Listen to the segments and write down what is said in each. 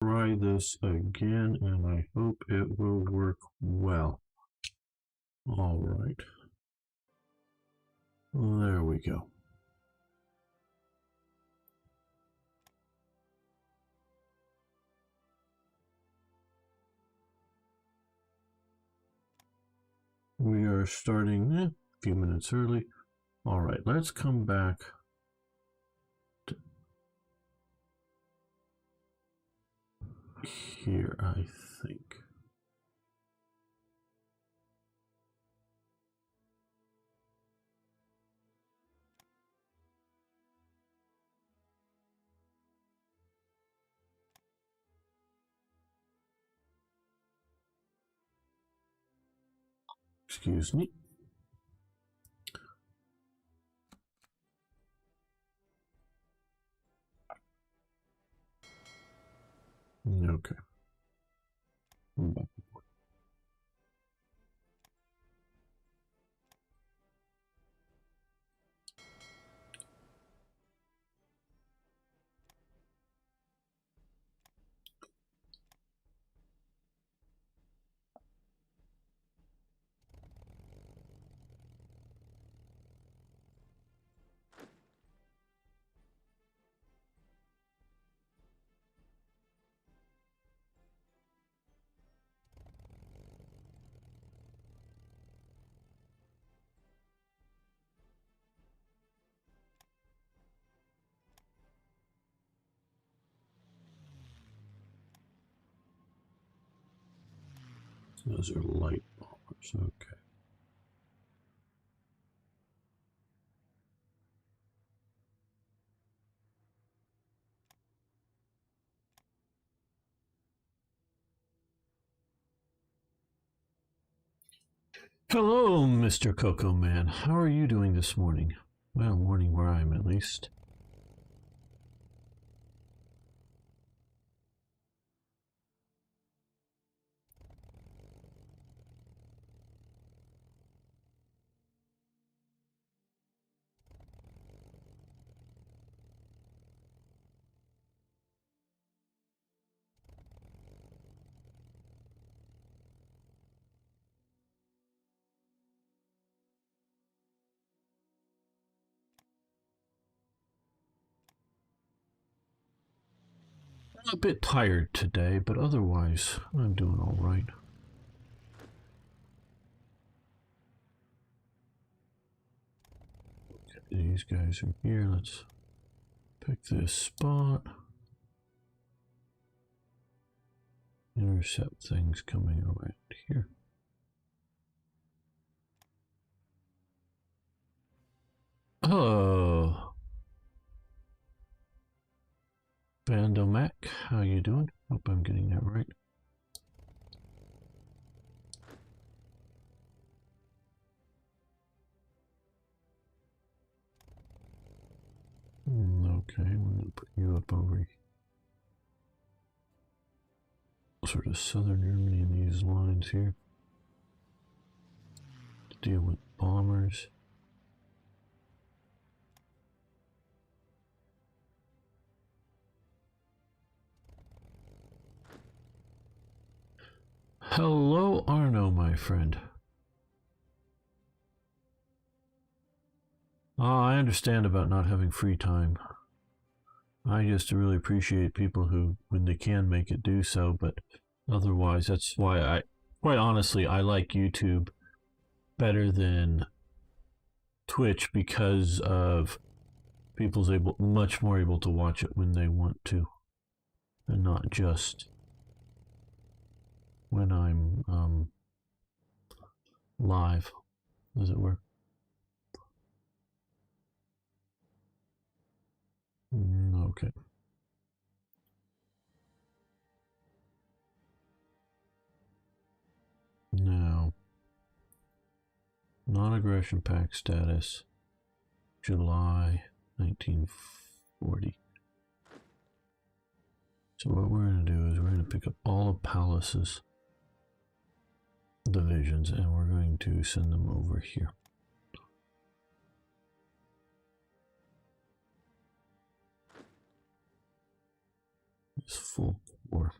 Try this again, and I hope it will work well. All right. There we go. We are starting a few minutes early. All right, let's come back to here, I think. Excuse me. Okay. Those are light bombers. Okay. Hello, Mr. Cocoa Man. How are you doing this morning? Well, morning where I am, at least. I'm a bit tired today, but otherwise, I'm doing all right. Okay, these guys are here. Let's pick this spot. Intercept things coming around here. Hello, Bandomac. How you doing? Hope I'm getting that right. Okay, we're gonna put you up over here. Sort of southern Germany in these lines here. To deal with bombers. Hello, Arno, my friend. I understand about not having free time. I just really appreciate people who, when they can make it, do so, but otherwise, that's why quite honestly, I like YouTube better than Twitch because of people's much more able to watch it when they want to, and not just when I'm live, as it were. Okay. Now, non-aggression pact status, July 1940. So what we're going to do is we're going to pick up all of Palace's divisions and we're going to send them over here. It's full Or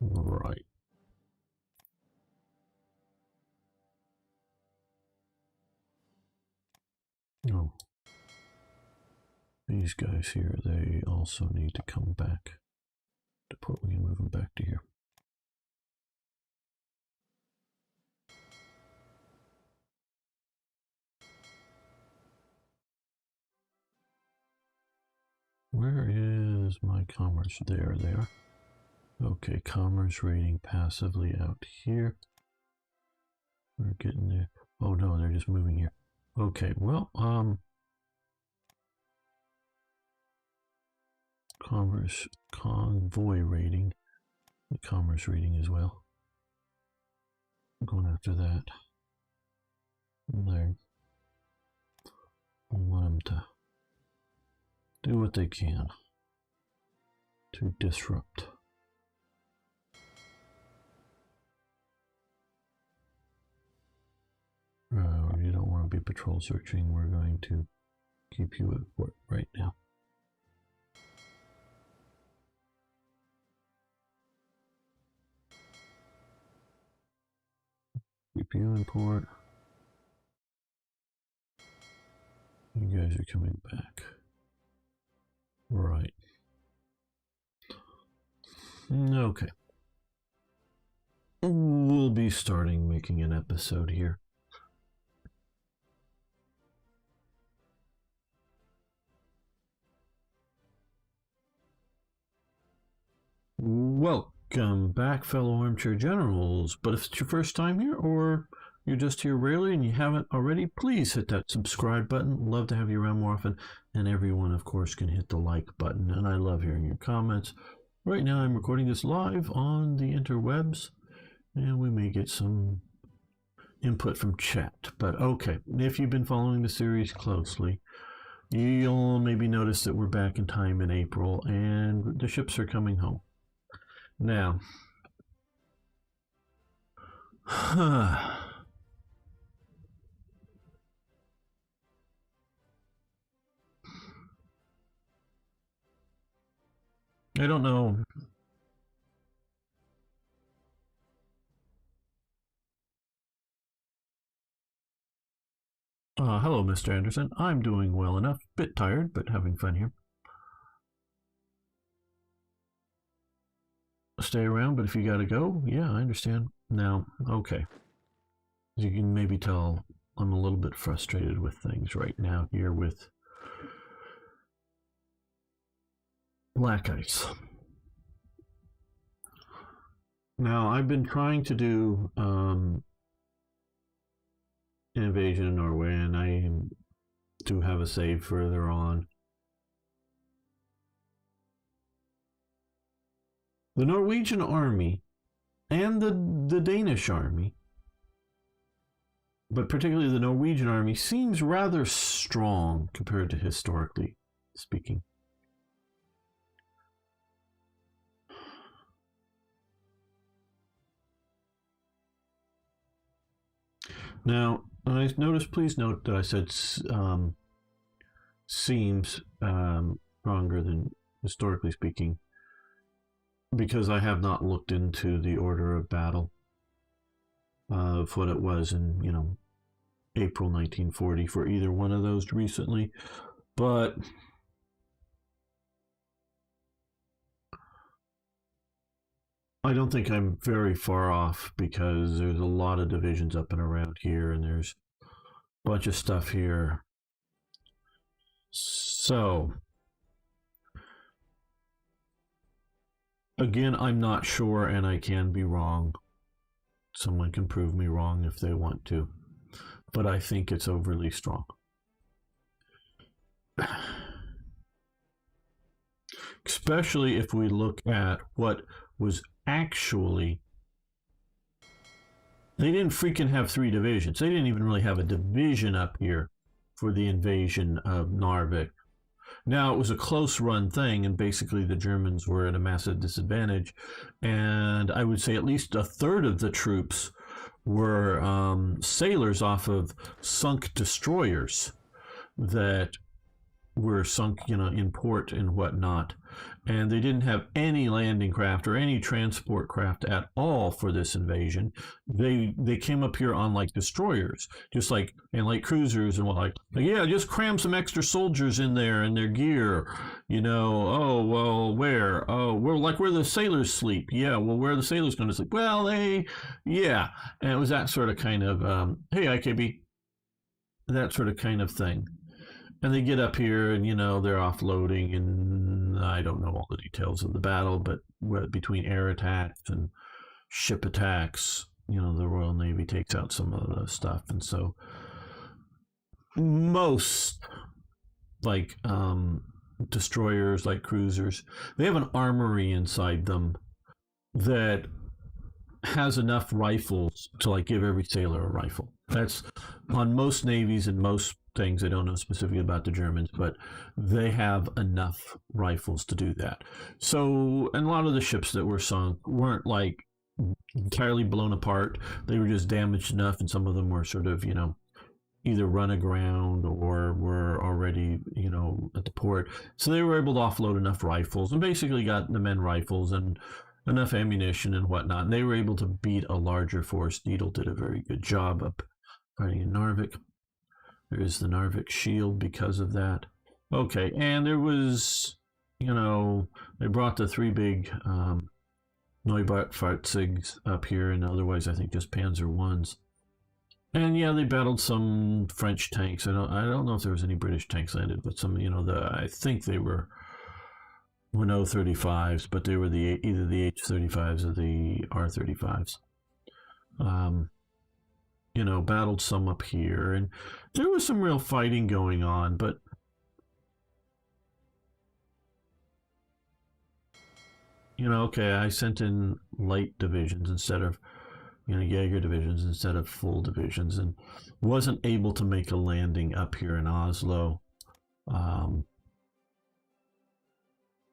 right. Oh, these guys here, they also need to come back to port. We can move them back to here. Where is my commerce? There they are. Okay, commerce rating passively out here. We're getting there. Oh no, they're just moving here. Okay, well, commerce convoy rating, the commerce rating as well. I'm going after that. There. I want them to do what they can to disrupt. You don't want to be patrol searching. We're going to keep you at port right now. Keep you in port. You guys are coming back. Right. Okay. We'll be starting making an episode here. Welcome back, fellow armchair generals. But if it's your first time here, or you're just here rarely and you haven't already, please hit that subscribe button. Love to have you around more often. And everyone, of course, can hit the like button. And I love hearing your comments. Right now, I'm recording this live on the interwebs, and we may get some input from chat. But okay, if you've been following the series closely, you'll maybe notice that we're back in time in April, and the ships are coming home. Now, I don't know. Hello, Mr. Anderson. I'm doing well enough. Bit tired, but having fun here. Stay around, but if you gotta go, yeah, I understand. Now, okay. As you can maybe tell, I'm a little bit frustrated with things right now here with black ice. Now, I've been trying to do an invasion in Norway, and I do have a save further on. The Norwegian army and the Danish army, but particularly the Norwegian army, seems rather strong compared to historically speaking. Now, I noticed, please note that I said seems stronger than historically speaking, because I have not looked into the order of battle of what it was in, April 1940 for either one of those recently. But I don't think I'm very far off, because there's a lot of divisions up and around here, and there's a bunch of stuff here. So, again, I'm not sure, and I can be wrong. Someone can prove me wrong if they want to, but I think it's overly strong. Especially if we look at what was actually, they didn't freaking have 3 divisions. They didn't even really have a division up here for the invasion of Narvik. Now, it was a close run thing, and basically the Germans were at a massive disadvantage, and I would say at least a third of the troops were sailors off of sunk destroyers that were sunk, in port and whatnot. And they didn't have any landing craft or any transport craft at all for this invasion. They came up here on like destroyers, just like, and like cruisers and what, like yeah, just cram some extra soldiers in there and their gear, Oh well, where? Oh, well, like where the sailors sleep. Yeah, well, where are the sailors going to sleep? Well, yeah, and it was that sort of kind of hey IKB, that sort of kind of thing. And they get up here and, they're offloading, and I don't know all the details of the battle, but between air attacks and ship attacks, the Royal Navy takes out some of the stuff. And so most, like, destroyers, like cruisers, they have an armory inside them that has enough rifles to, like, give every sailor a rifle. That's on most navies and most things. I don't know specifically about the Germans, but they have enough rifles to do that. So, and a lot of the ships that were sunk weren't like entirely blown apart. They were just damaged enough, and some of them were sort of, either run aground or were already, at the port. So they were able to offload enough rifles and basically got the men rifles and enough ammunition and whatnot. And they were able to beat a larger force. Needle did a very good job up fighting in Narvik. There is the Narvik shield because of that. Okay, and there was, they brought the 3 big Neubaufahrzeug up here, and otherwise I think just Panzer Is. And yeah, they battled some French tanks. I don't know if there was any British tanks landed, but some, I think they were no 35s, but they were either the H-35s or the R-35s. Battled some up here, and there was some real fighting going on, but okay, I sent in light divisions instead of, Jaeger divisions instead of full divisions, and wasn't able to make a landing up here in Oslo.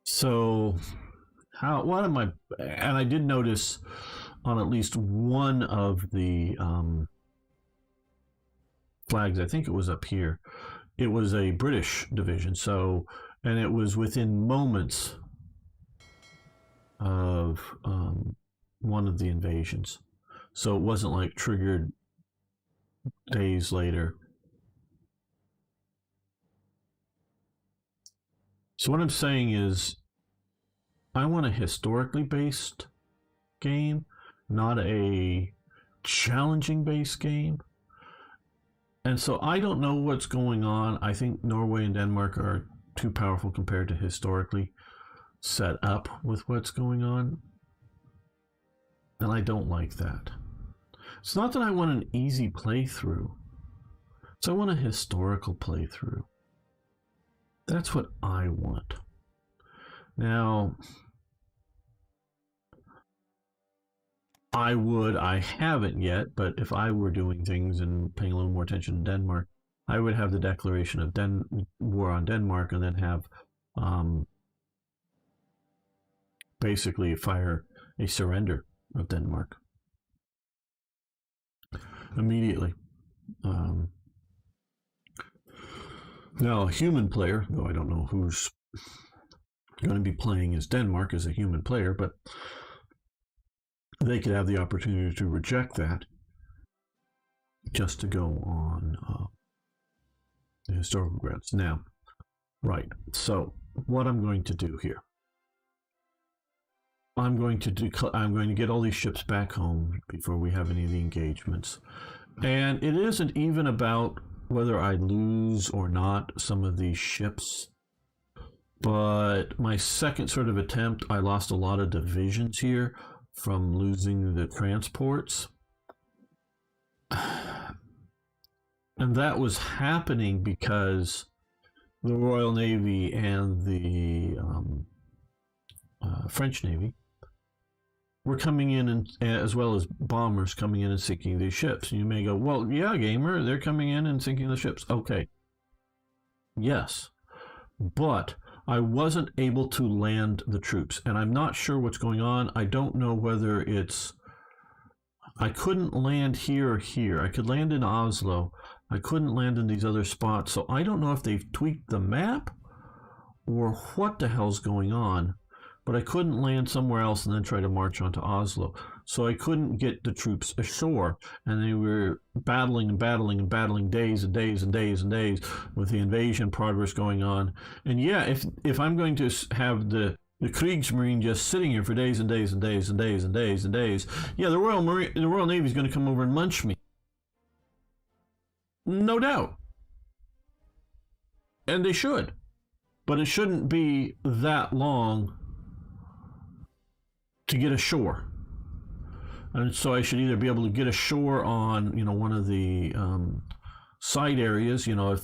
So and I did notice on at least one of the flags, I think it was up here, it was a British division. So, and it was within moments of one of the invasions. So it wasn't like triggered days later. So what I'm saying is, I want a historically based game, not a challenging based game. And so I don't know what's going on. I think Norway and Denmark are too powerful compared to historically set up with what's going on. And I don't like that. It's not that I want an easy playthrough. It's I want a historical playthrough. That's what I want. Now, I haven't yet, but if I were doing things and paying a little more attention to Denmark, I would have the declaration of war on Denmark, and then have basically fire a surrender of Denmark immediately. Now, a human player, though I don't know who's going to be playing as Denmark as a human player, but they could have the opportunity to reject that just to go on the historical grounds. Now, right, so what I'm going to do here, I'm going to get all these ships back home before we have any of the engagements. And it isn't even about whether I lose or not some of these ships, but my second sort of attempt, I lost a lot of divisions here from losing the transports. And that was happening because the Royal Navy and the French Navy were coming in, and as well as bombers coming in and sinking these ships. And you may go, well, yeah, gamer, they're coming in and sinking the ships. Okay. Yes. But I wasn't able to land the troops, and I'm not sure what's going on. I don't know whether it's I couldn't land here or here. I could land in Oslo. I couldn't land in these other spots. So I don't know if they've tweaked the map or what the hell's going on. But I couldn't land somewhere else and then try to march onto Oslo. So I couldn't get the troops ashore. And they were battling and battling and battling days and days and days and days with the invasion progress going on. And yeah, if I'm going to have the Kriegsmarine just sitting here for days and days and days and days and days and days, yeah, the Royal Navy is going to come over and munch me. No doubt. And they should. But it shouldn't be that long to get ashore. And so I should either be able to get ashore on, one of the side areas, and I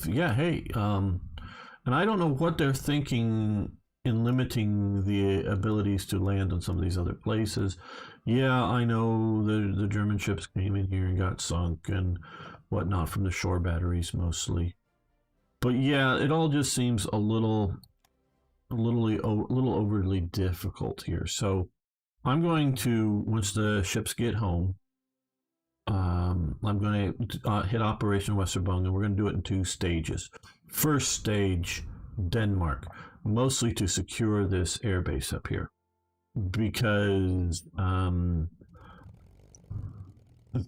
don't know what they're thinking in limiting the abilities to land on some of these other places. Yeah, I know the German ships came in here and got sunk and whatnot from the shore batteries mostly. But yeah, it all just seems a little overly difficult here. So I'm going to, once the ships get home, I'm going to hit Operation Weserübung, and we're going to do it in 2 stages. First stage, Denmark, mostly to secure this airbase up here, because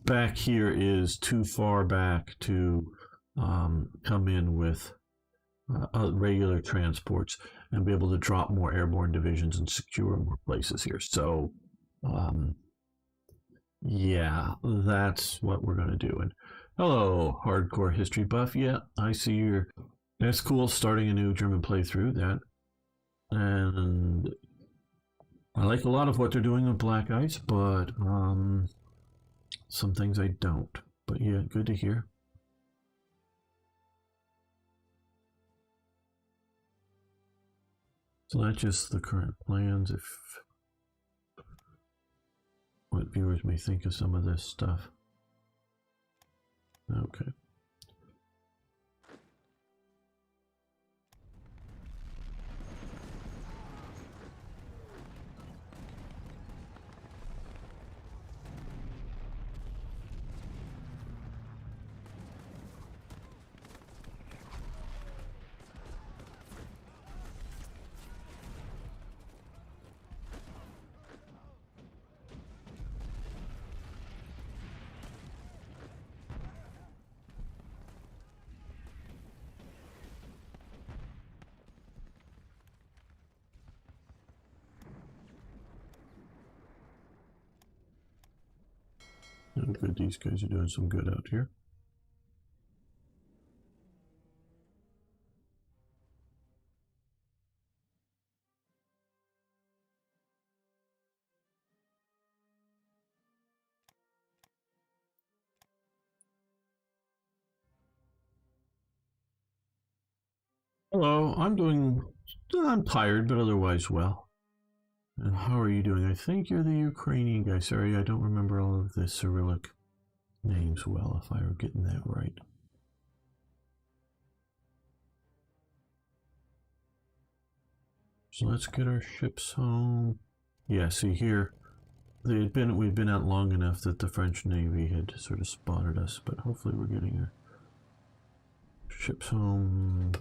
back here is too far back to come in with regular transports and be able to drop more airborne divisions and secure more places here. So, yeah, that's what we're going to do. And hello, hardcore history buff. Yeah, I see you're. That's cool. Starting a new German playthrough. That, and I like a lot of what they're doing with Black Ice, but some things I don't. But yeah, good to hear. So that's just the current plans. If what viewers may think of some of this stuff. Okay. Oh, good, these guys are doing some good out here. Hello, I'm tired, but otherwise well. And how are you doing? I think you're the Ukrainian guy. Sorry, I don't remember all of the Cyrillic names well, if I were getting that right. So let's get our ships home. Yeah, see here, we've been out long enough that the French Navy had sort of spotted us, but hopefully we're getting our ships home.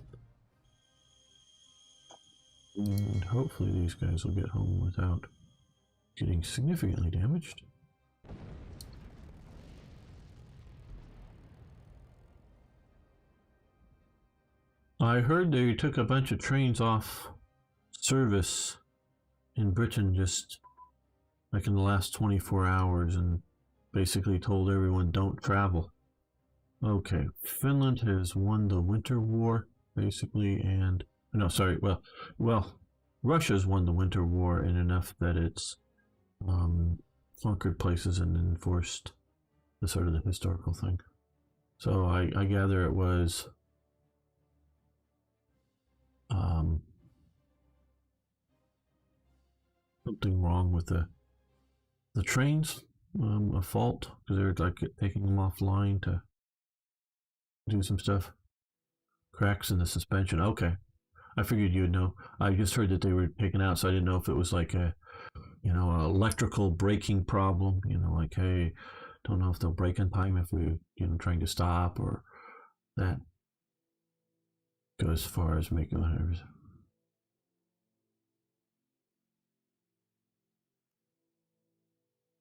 And hopefully these guys will get home without getting significantly damaged. I heard they took a bunch of trains off service in Britain just like in the last 24 hours and basically told everyone don't travel. Okay, Finland has won the Winter War basically, and no, sorry. Well, Russia's won the Winter War in enough that it's conquered places and enforced the sort of the historical thing. So I gather it was something wrong with the trains, a fault because they're like taking them offline to do some stuff. Cracks in the suspension. Okay. I figured you'd know. I just heard that they were taken out, so I didn't know if it was like a, electrical braking problem. Like, hey, Don't know if they'll break in time if we, trying to stop, or that go as far as making whatever.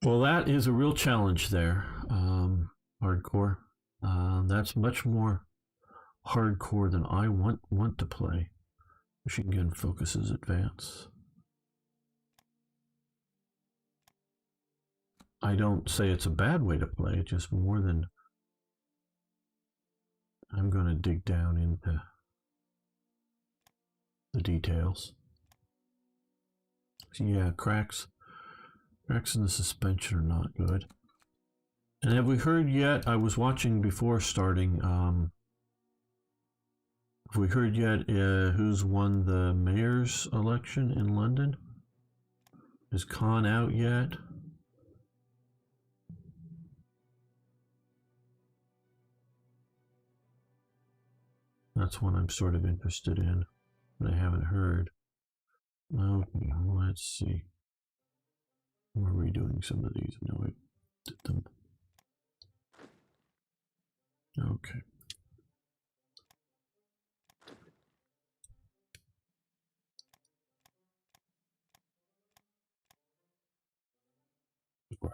Well, that is a real challenge there. Hardcore. That's much more hardcore than I want to play. Machine gun focuses advance. I don't say it's a bad way to play, just more than I'm going to dig down into the details. So yeah, cracks in the suspension are not good. And have we heard yet? I was watching before starting. Have we heard yet who's won the mayor's election in London? Is Khan out yet? That's one I'm sort of interested in, but I haven't heard. Okay, let's see. We're redoing some of these. No, I did them. Okay. Right.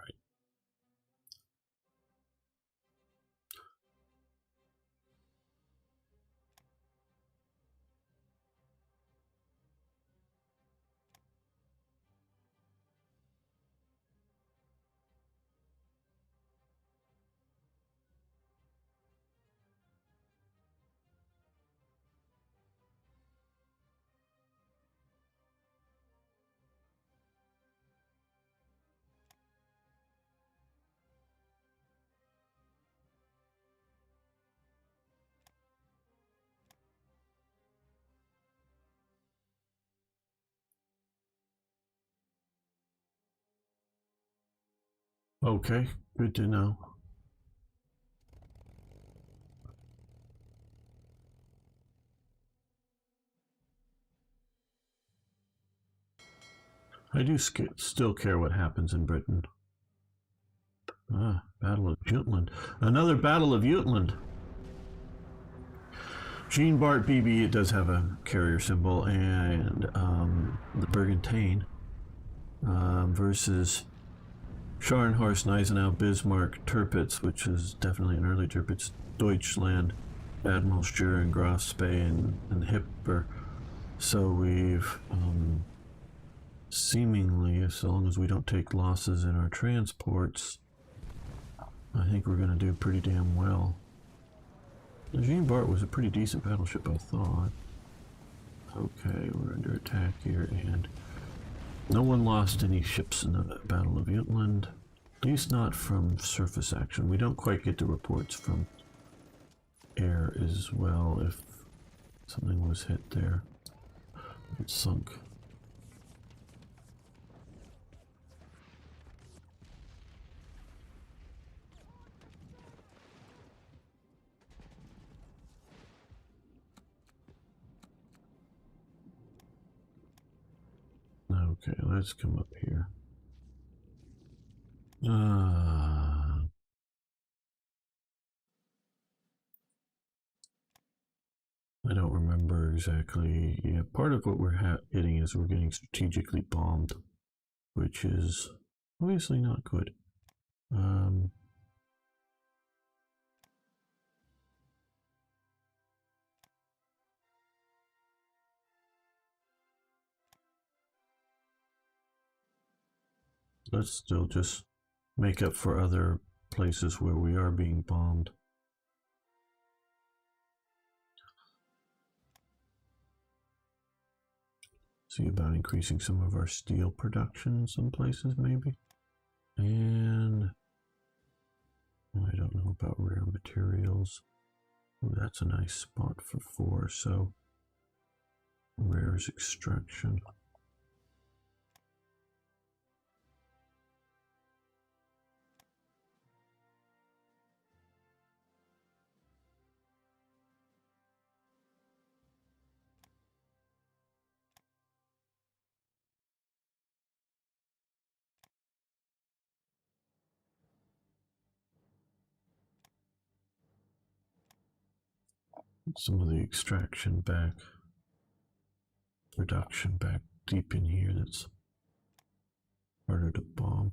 Okay, good to know. I do still care what happens in Britain. Ah, Battle of Jutland. Another Battle of Jutland. Jean Bart BB, it does have a carrier symbol, and the Bergantine versus Scharnhorst, Gneisenau, Bismarck, Tirpitz, which is definitely an early Tirpitz, Deutschland, Admiral Schur, Grosspay, and Hipper. So we've seemingly, as long as we don't take losses in our transports, I think we're going to do pretty damn well. The Jean Bart was a pretty decent battleship, I thought. Okay, we're under attack here, and no one lost any ships in the Battle of Jutland. At least not from surface action. We don't quite get the reports from air as well if something was hit there. It sunk. Okay, let's come up here. I don't remember exactly. Yeah, part of what we're hitting is we're getting strategically bombed, which is obviously not good. Let's still just make up for other places where we are being bombed. See about increasing some of our steel production in some places, maybe. And I don't know about rare materials. Ooh, that's a nice spot for 4. So rares extraction. some of the extraction back, production back deep in here that's harder to bomb.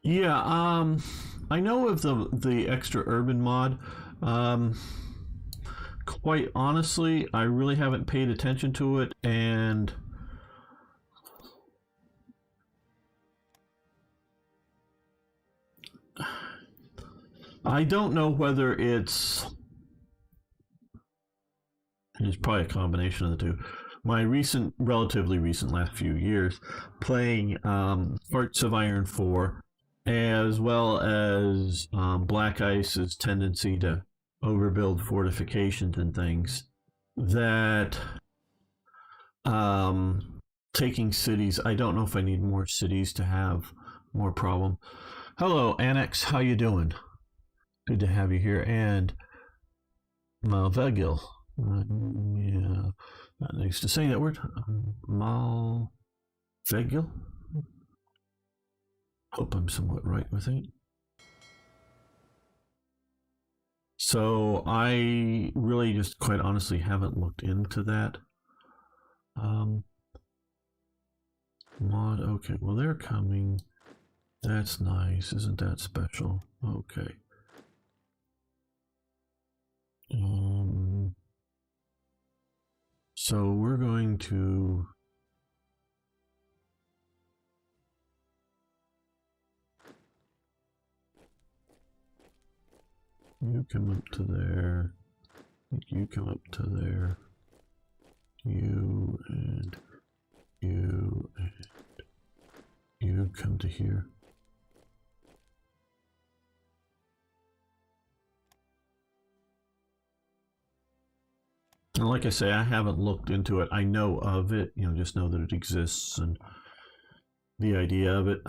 Yeah, I know of the extra urban mod. Quite honestly, I really haven't paid attention to it, and I don't know whether it's probably a combination of the two. My relatively recent last few years, playing Hearts of Iron 4, as well as Black Ice's tendency to overbuild fortifications and things, that taking cities, I don't know if I need more cities to have more problem. Hello, Annex, how you doing? Good to have you here. And Malvegil. Yeah, not nice to say that word. Malvegil. Hope I'm somewhat right with it. So I really just quite honestly haven't looked into that. Mod, okay, well they're coming. That's nice, isn't that special? Okay. So we're going to you come up to there, you come up to there, you and you and you come to here. And like I say, I haven't looked into it. I know of it, you know, just know that it exists and the idea of it.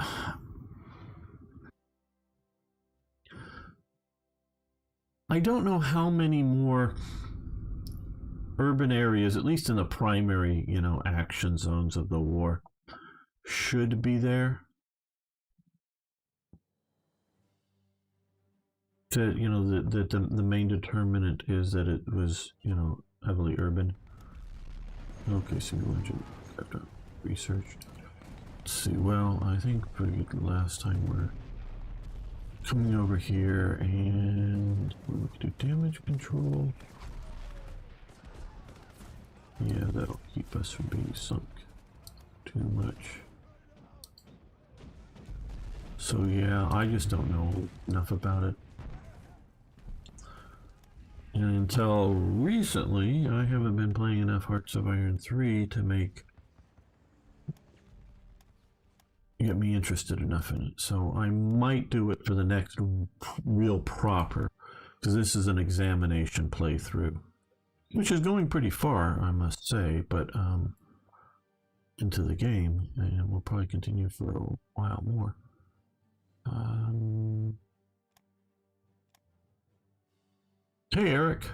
I don't know how many more urban areas, at least in the primary, you know, action zones of the war, should be there. To, you know, the main determinant is that it was, you know, heavily urban. Okay, single engine after research. Let's see. Well, I think pretty good last time we're coming over here, and we can do damage control. Yeah, that'll keep us from being sunk too much. So yeah, I just don't know enough about it. And until recently, I haven't been playing enough Hearts of Iron 3 to get me interested enough in it. So I might do it for the next real proper, because this is an examination playthrough, which is going pretty far, I must say, but into the game, and we'll probably continue for a while more. Hey, Eric.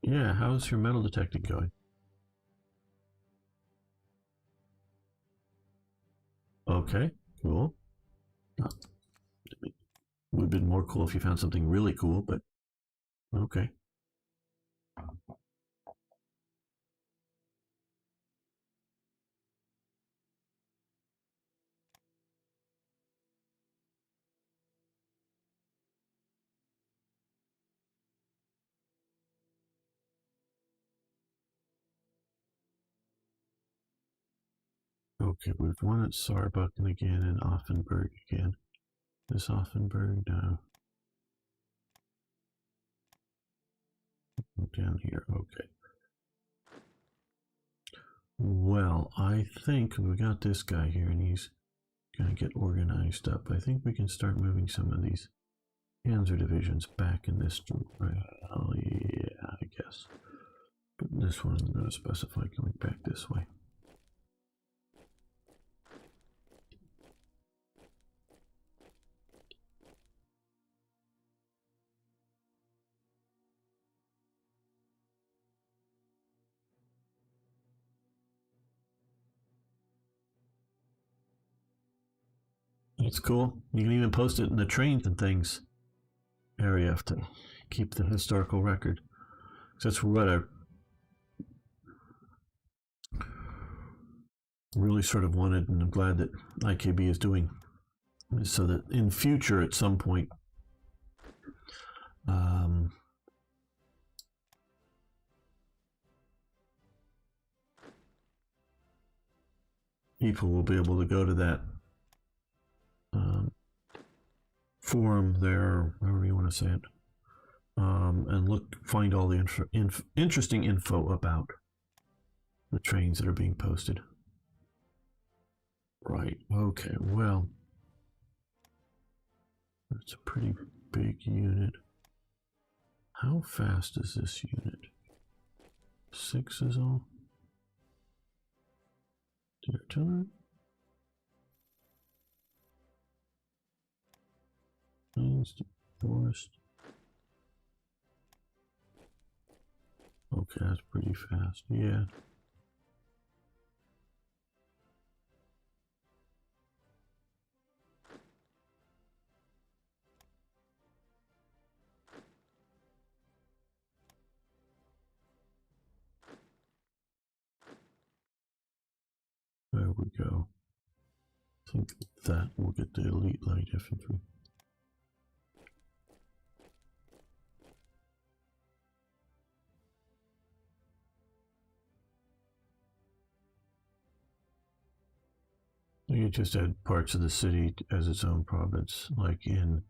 Yeah, how's your metal detecting going? Okay, cool. It would have been more cool if you found something really cool, but okay. Okay, we've won at Saarbrücken again and Offenburg again. This Offenburg now. Down here, okay. Well, I think we got this guy here and he's gonna get organized up. I think we can start moving some of these Panzer divisions back in this direction. Oh, yeah, I guess. But this one I'm gonna specify going back this way. It's cool. You can even post it in the trains and things area to keep the historical record. That's what I really sort of wanted, and I'm glad that IKB is doing, so that in future at some point people will be able to go to that forum there, however you want to say it, and find all the interesting info about the trains that are being posted. Right, okay, well, that's a pretty big unit. How fast is this unit? 6 is all? Artillery? Forest. Okay, that's pretty fast, yeah. There we go. I think that will get the elite light infantry. You just add parts of the city as its own province, like in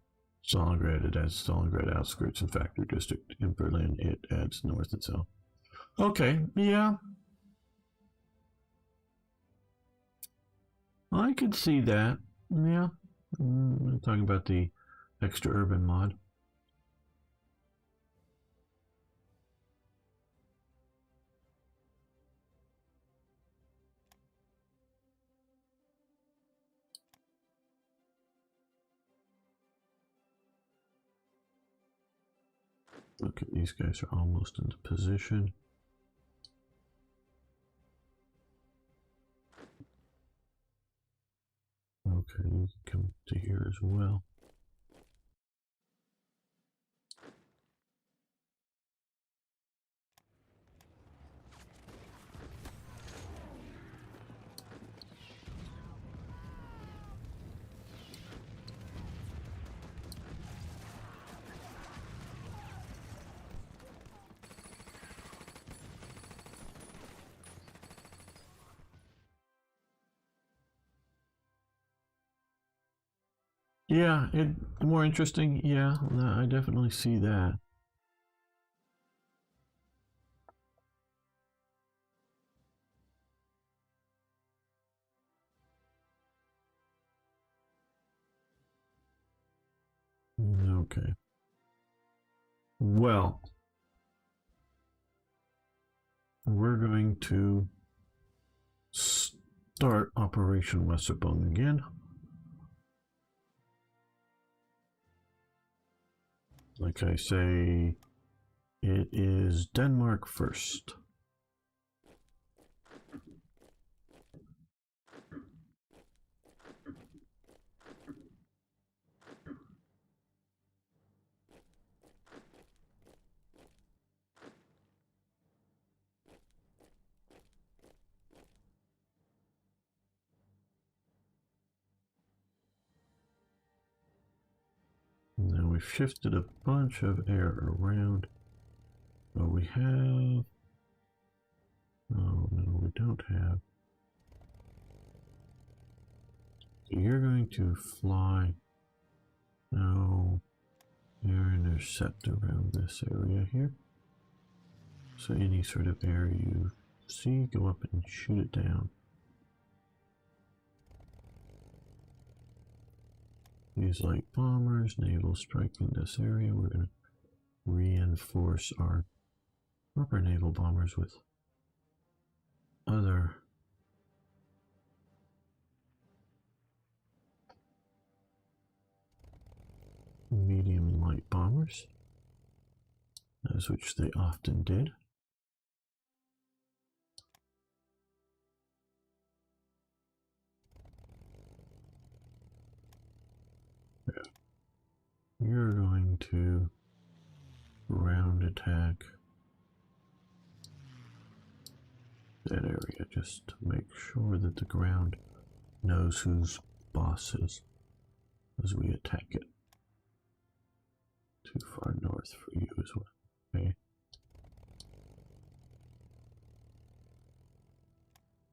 Stalingrad, it adds Stalingrad outskirts and factory district. In Berlin, it adds north and south. Okay, yeah. I could see that. Yeah. I'm talking about the extra urban mod. Look at these guys are almost into position. Okay, you can come to here as well. Yeah, more interesting. Yeah, I definitely see that. Okay. Well, we're going to start Operation Weserübung again. Like I say, it is Denmark first. Now we've shifted a bunch of air around. But we have... Oh, no, we don't have. So you're going to fly. No. Air intercept around this area here. So any sort of air you see, go up and shoot it down. These light bombers, naval strike in this area. We're going to reinforce our rubber naval bombers with other medium and light bombers, as which they often did. attack that area just to make sure that the ground knows whose boss is as we attack it. Too far north for you as well. Okay.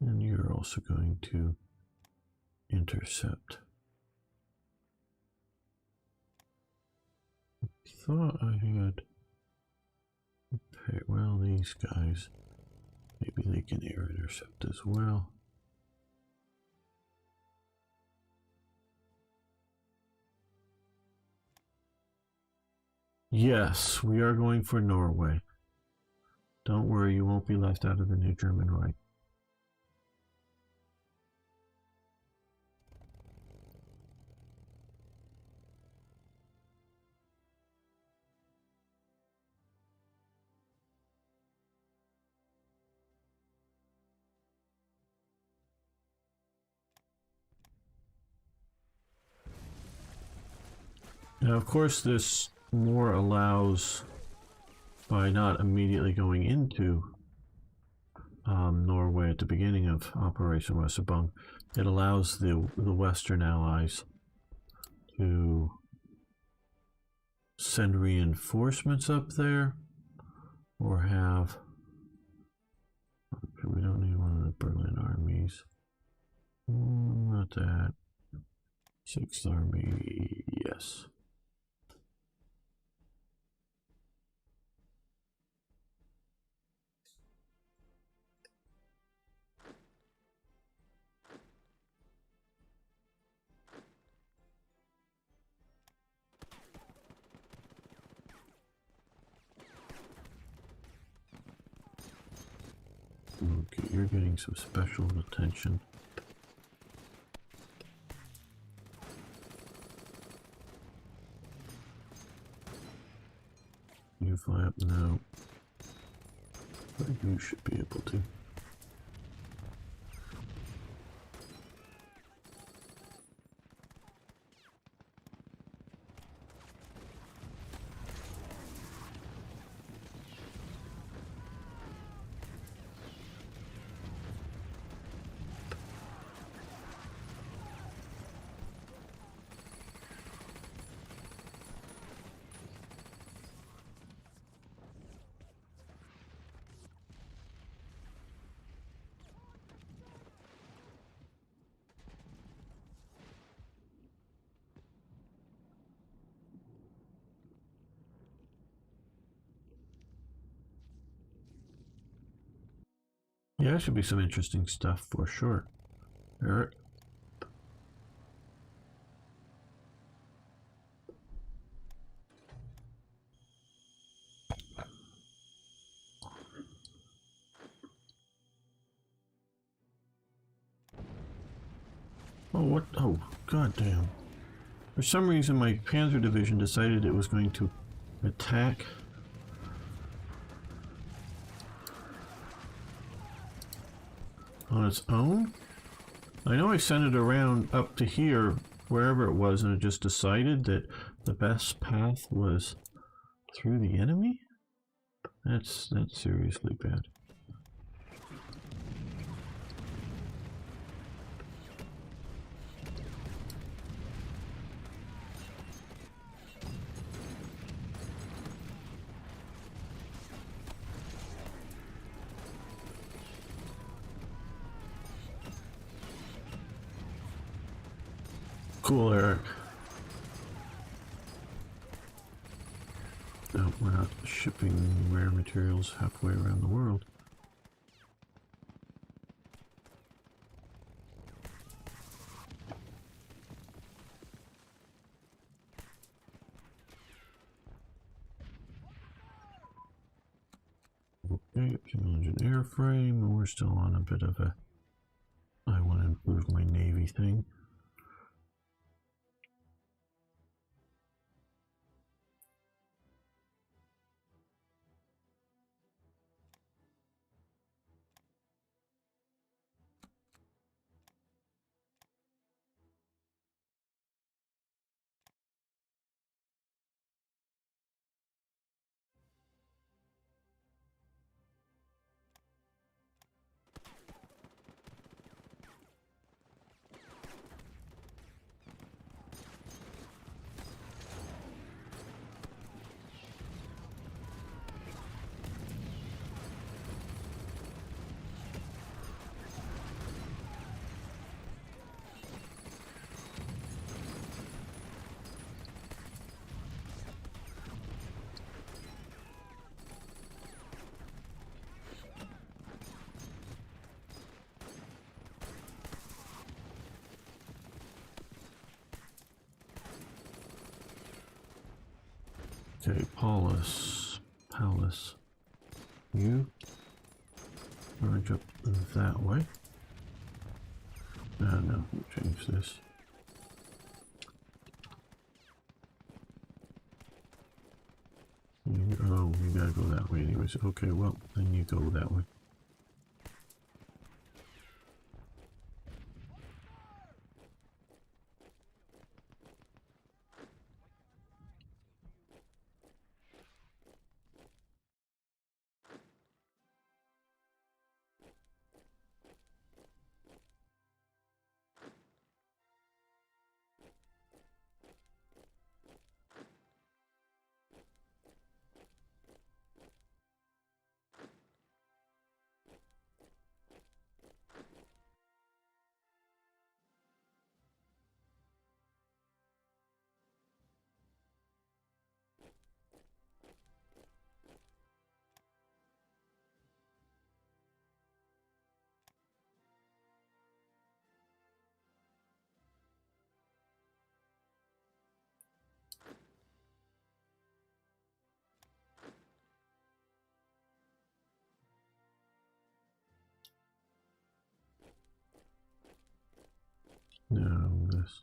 And you're also going to intercept. Thought I had. Okay, well, these guys, maybe they can air intercept as well. Yes, we are going for Norway. Don't worry, you won't be left out of the new German Reich. Now, of course, this more allows, by not immediately going into Norway at the beginning of Operation Weserübung, it allows the Western allies to send reinforcements up there, or have. Okay, we don't need one of the Berlin armies. Not that. 6th Army, yes. Okay, you're getting some special attention. You fly up now, but you should be able to. Yeah, that should be some interesting stuff for sure. Eric. Oh, what? Oh, goddamn. For some reason, my Panzer Division decided it was going to attack on its own. I know I sent it around up to here, wherever it was, and it just decided that the best path was through the enemy? That's seriously bad. Cool, Eric. No, we're not shipping rare materials halfway around the world. Okay, fuel engine airframe. We're still on a bit of a I want to improve my Navy thing. Okay, Paulus. You charge up that way. No, we'll change this. Oh, you gotta go that way anyways. Okay, well, then you go that way. Now this.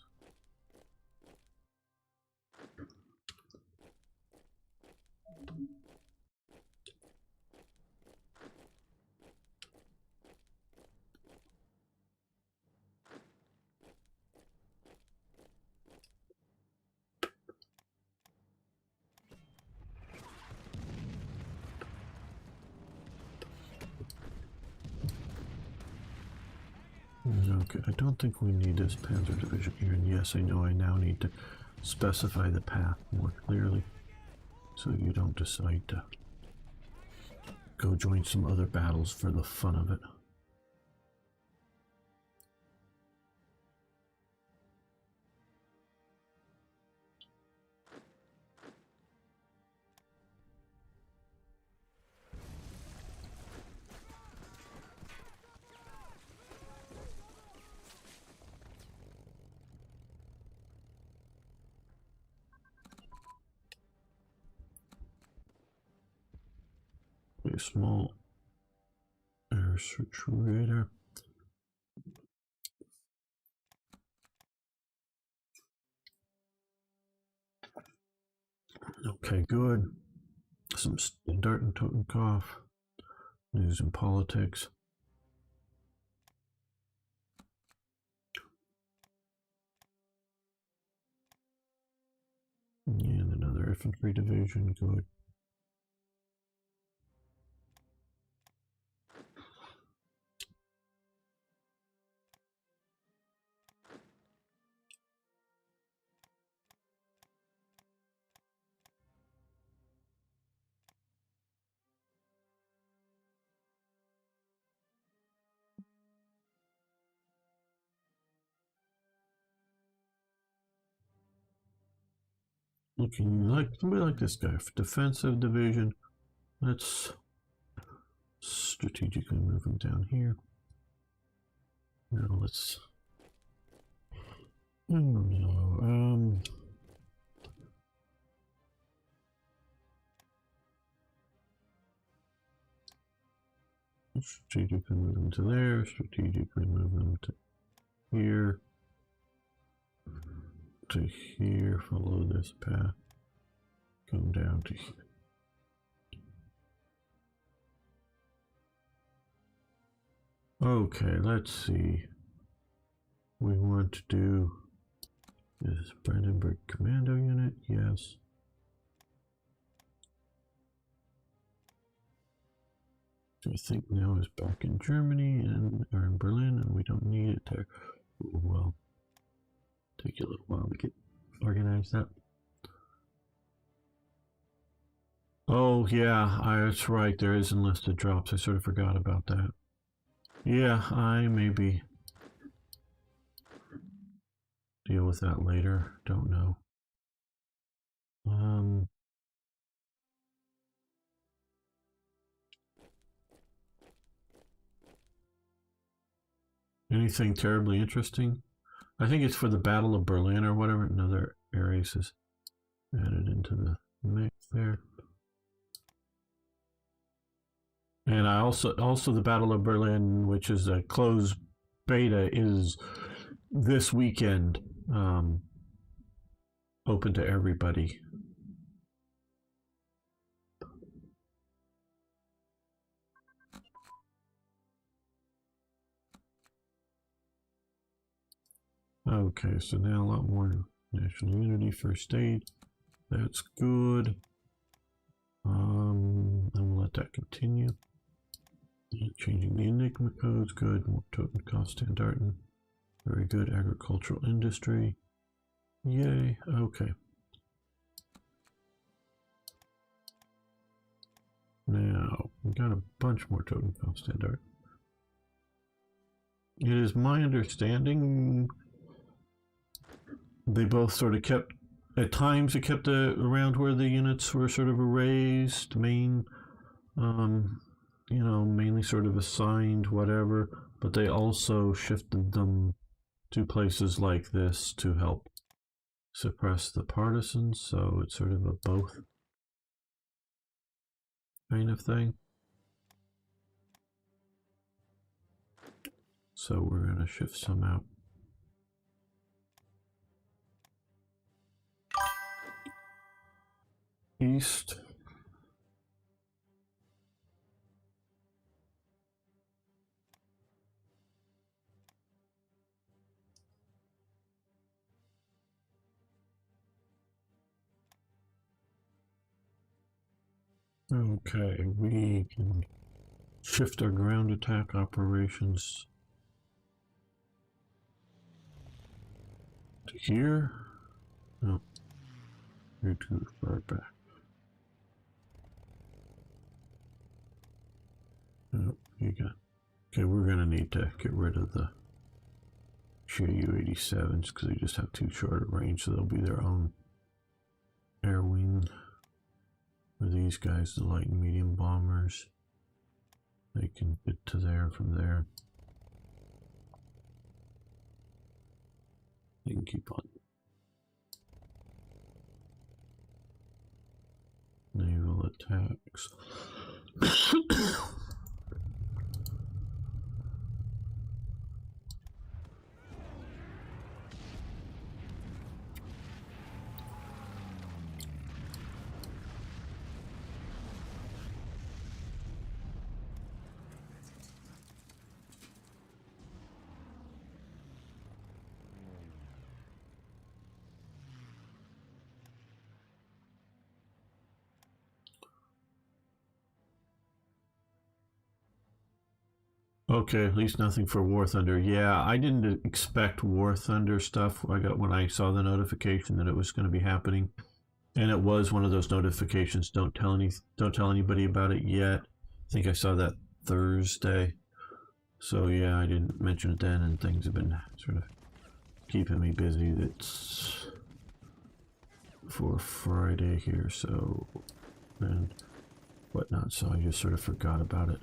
Okay, I don't think we need this Panzer Division here, and yes, I know I now need to specify the path more clearly, so you don't decide to go join some other battles for the fun of it. A small air search radar. Okay, good. Some Dart and Totenkopf. News and politics. And another infantry division, good. Looking like somebody like this guy. Defensive division. Let's strategically move him down here. Now let's. I don't know. Strategically move him to there. Strategically move him to here. To here. Follow this path. Come down to here. Okay, let's see. We want to do this Brandenburg Commando Unit, yes. I think now is back in Germany and or in Berlin, and we don't need it there. Well, take you a little while to get organized up. Oh yeah, that's right. There is enlisted drops. I sort of forgot about that. Yeah, I maybe deal with that later. Don't know. Anything terribly interesting? I think it's for the Battle of Berlin or whatever in other areas. added into the mix there. And I also the Battle of Berlin, which is a closed beta, is this weekend, open to everybody. Okay, so now a lot more national unity, first aid. That's good. And we'll let that continue. Changing the Enigma codes, good. More token cost standard. Very good. Agricultural industry. Yay. Okay. Now, we got a bunch more token cost standard. It is my understanding they both sort of kept, at times it kept around where the units were sort of erased, mainly sort of assigned, whatever, but they also shifted them to places like this to help suppress the partisans, so it's sort of a both kind of thing. So we're going to shift some out. East. Okay, we can shift our ground attack operations to here. No, you're too far back. Oh, you got. Okay, we're gonna need to get rid of the Ju-87s because they just have too short a range, so they'll be their own air wing. For these guys, the light and medium bombers, they can get to there from there. They can keep on. Naval attacks. Okay, at least nothing for War Thunder. Yeah, I didn't expect War Thunder stuff. I got when I saw the notification that it was going to be happening, and it was one of those notifications. Don't tell anybody about it yet. I think I saw that Thursday. So yeah, I didn't mention it then, and things have been sort of keeping me busy. It's for Friday here, so and whatnot. So I just sort of forgot about it.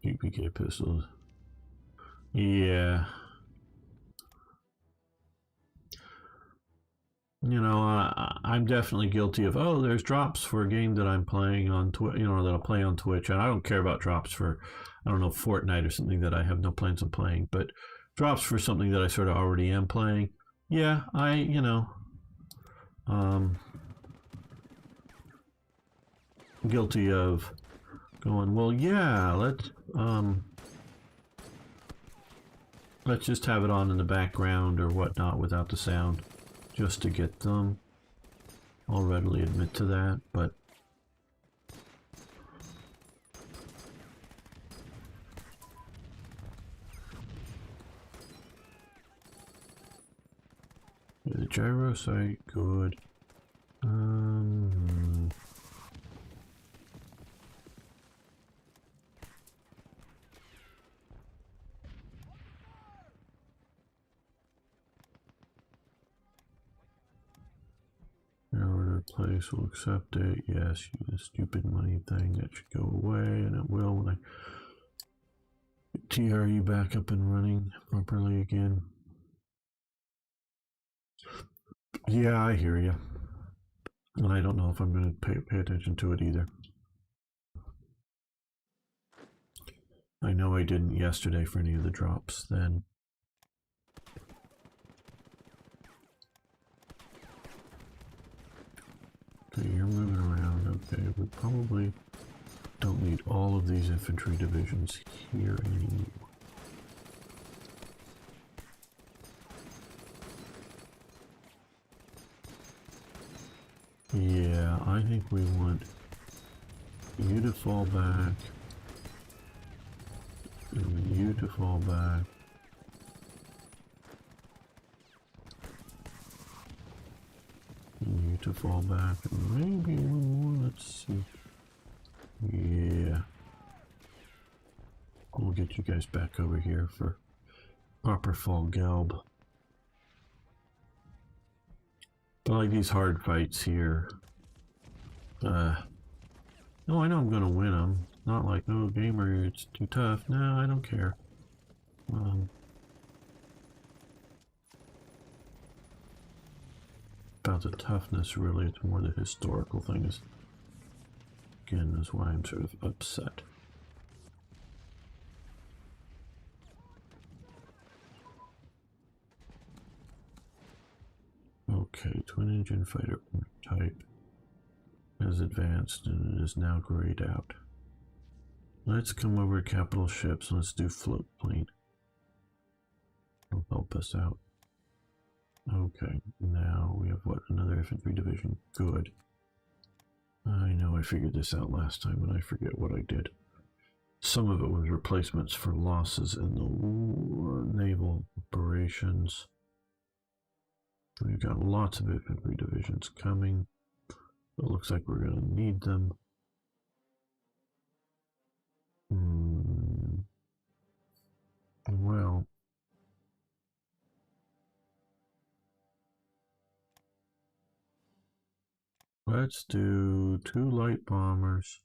PPK pistols. Yeah. You know, I'm definitely guilty of, oh, there's drops for a game that I'm playing on Twitch, that I'll play on Twitch. And I don't care about drops for, I don't know, Fortnite or something that I have no plans on playing. But drops for something that I sort of already am playing. Yeah, guilty of going, well, yeah, let's just have it on in the background or whatnot without the sound, just to get them. I'll readily admit to that, but the gyro site, good. place will accept it. Yes, the stupid money thing, that should go away, and it will when I get TRE back up and running properly again. Yeah, I hear you. And I don't know if I'm going to pay attention to it either. I know I didn't yesterday for any of the drops then. Okay, you're moving around. Okay, we probably don't need all of these infantry divisions here anymore. Yeah, I think we want you to fall back. And you to fall back. And you to fall back. And maybe one more. Let's see. Yeah. We'll get you guys back over here for proper fall gelb. But like these hard fights here. No, I know I'm gonna win them. Not like, oh, gamer, it's too tough. No, I don't care. About the toughness, really, it's more the historical things. Again, is why I'm sort of upset. Okay, twin engine fighter type has advanced and it is now grayed out. Let's come over to capital ships and let's do float plane. It'll help us out. Okay, now we have what? Another infantry division. Good. I know I figured this out last time and I forget what I did. Some of it was replacements for losses in the war, naval operations. We've got lots of infantry divisions coming. It looks like we're going to need them. Well, let's do 2 light bombers.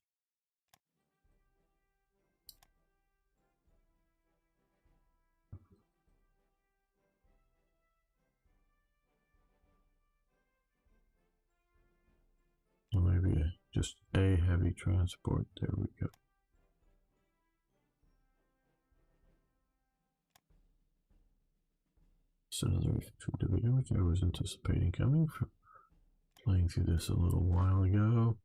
Or maybe just a heavy transport. There we go. It's another infantry division, which I was anticipating coming from playing through this a little while ago.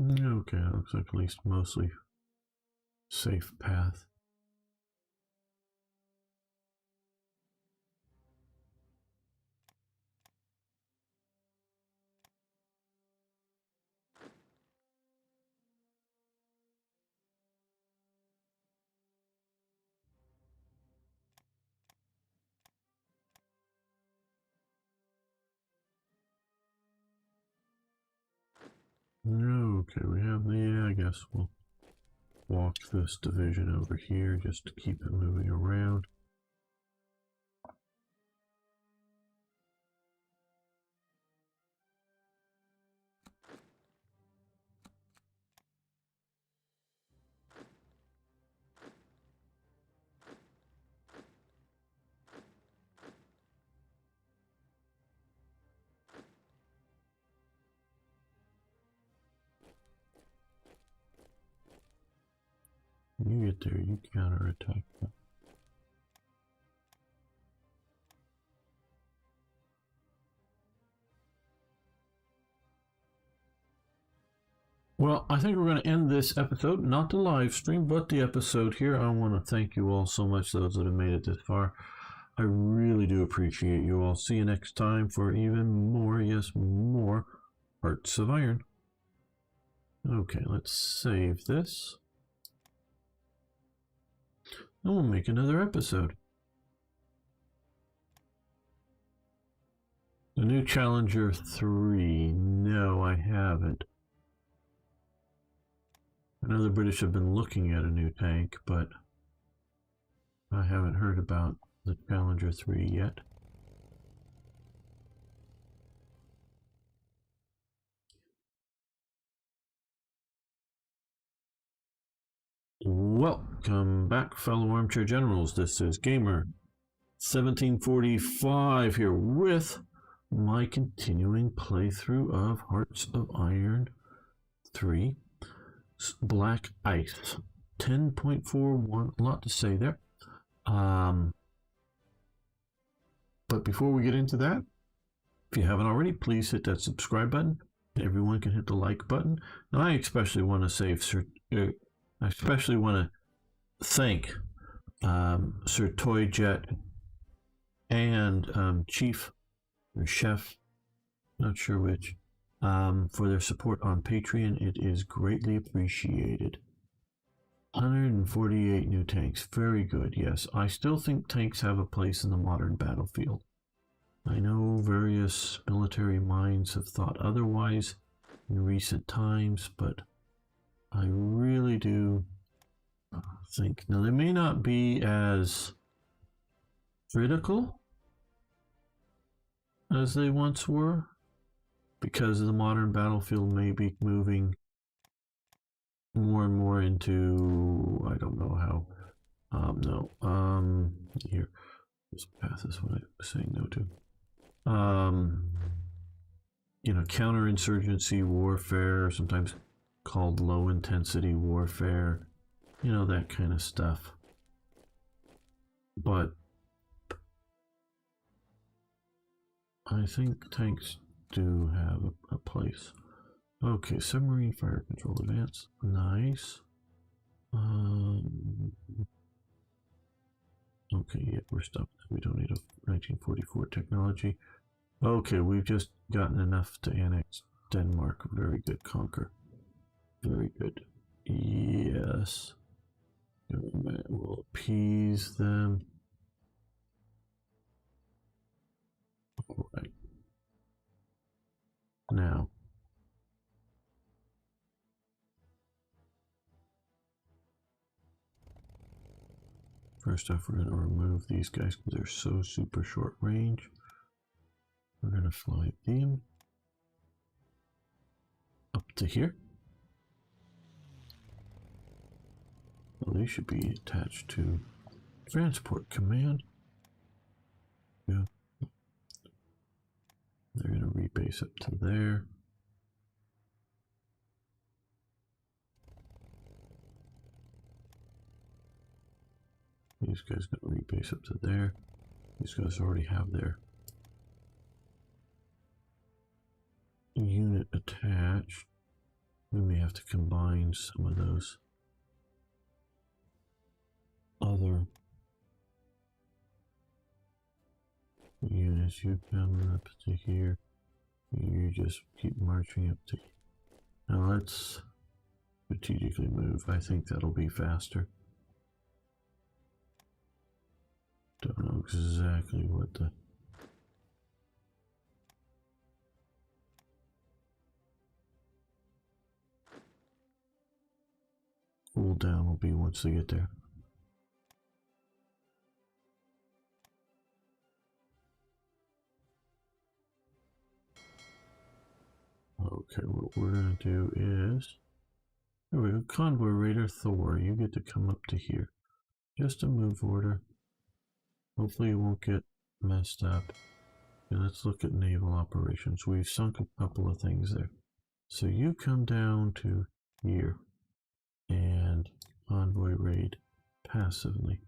Okay, looks like at least mostly safe path. Okay, we have I guess we'll walk this division over here just to keep it moving around. You get there, you counterattack that. Well, I think we're going to end this episode, not the live stream, but the episode here. I want to thank you all so much, those that have made it this far. I really do appreciate you all. See you next time for even more, yes, more Hearts of Iron. Okay, let's save this. and we'll make another episode. The new Challenger 3. No, I haven't. I know the British have been looking at a new tank, but I haven't heard about the Challenger 3 yet. Welcome back, fellow armchair generals. This is Gamer 1745 here with my continuing playthrough of Hearts of Iron 3 Black Ice 10.41. A lot to say there. But before we get into that, if you haven't already, please hit that subscribe button. Everyone can hit the like button. And I especially want to say, I especially want to thank Sir Toyjet and Chief or Chef, not sure which, for their support on Patreon. It is greatly appreciated. 148 new tanks. Very good, yes. I still think tanks have a place in the modern battlefield. I know various military minds have thought otherwise in recent times, but I really do think. Now, they may not be as critical as they once were, because the modern battlefield may be moving more and more into, I don't know how, here, this path is what I was saying no to. You know, counterinsurgency warfare, sometimes called low intensity warfare, you know, that kind of stuff. But I think tanks do have a place. Okay, submarine fire control advance. Nice. Okay, yeah, we're stopped. We don't need a 1944 technology. Okay, we've just gotten enough to annex Denmark. Very good, conquer. Very good. Yes. We'll appease them. All right. Now, first off, we're going to remove these guys because they're so super short range. We're going to fly them up to here. Well, they should be attached to Transport Command. Yeah. They're going to rebase up to there. These guys going to rebase up to there. These guys already have their unit attached. We may have to combine some of those other units. You come up to here. You just keep marching up to here. Now let's strategically move. I think that'll be faster. Don't know exactly what the cooldown will be once they get there. Okay, what we're going to do is, there we go, Convoy Raider Thor, you get to come up to here. Just a move order. Hopefully it won't get messed up. And let's look at naval operations. We've sunk a couple of things there. So you come down to here and Convoy Raid passively.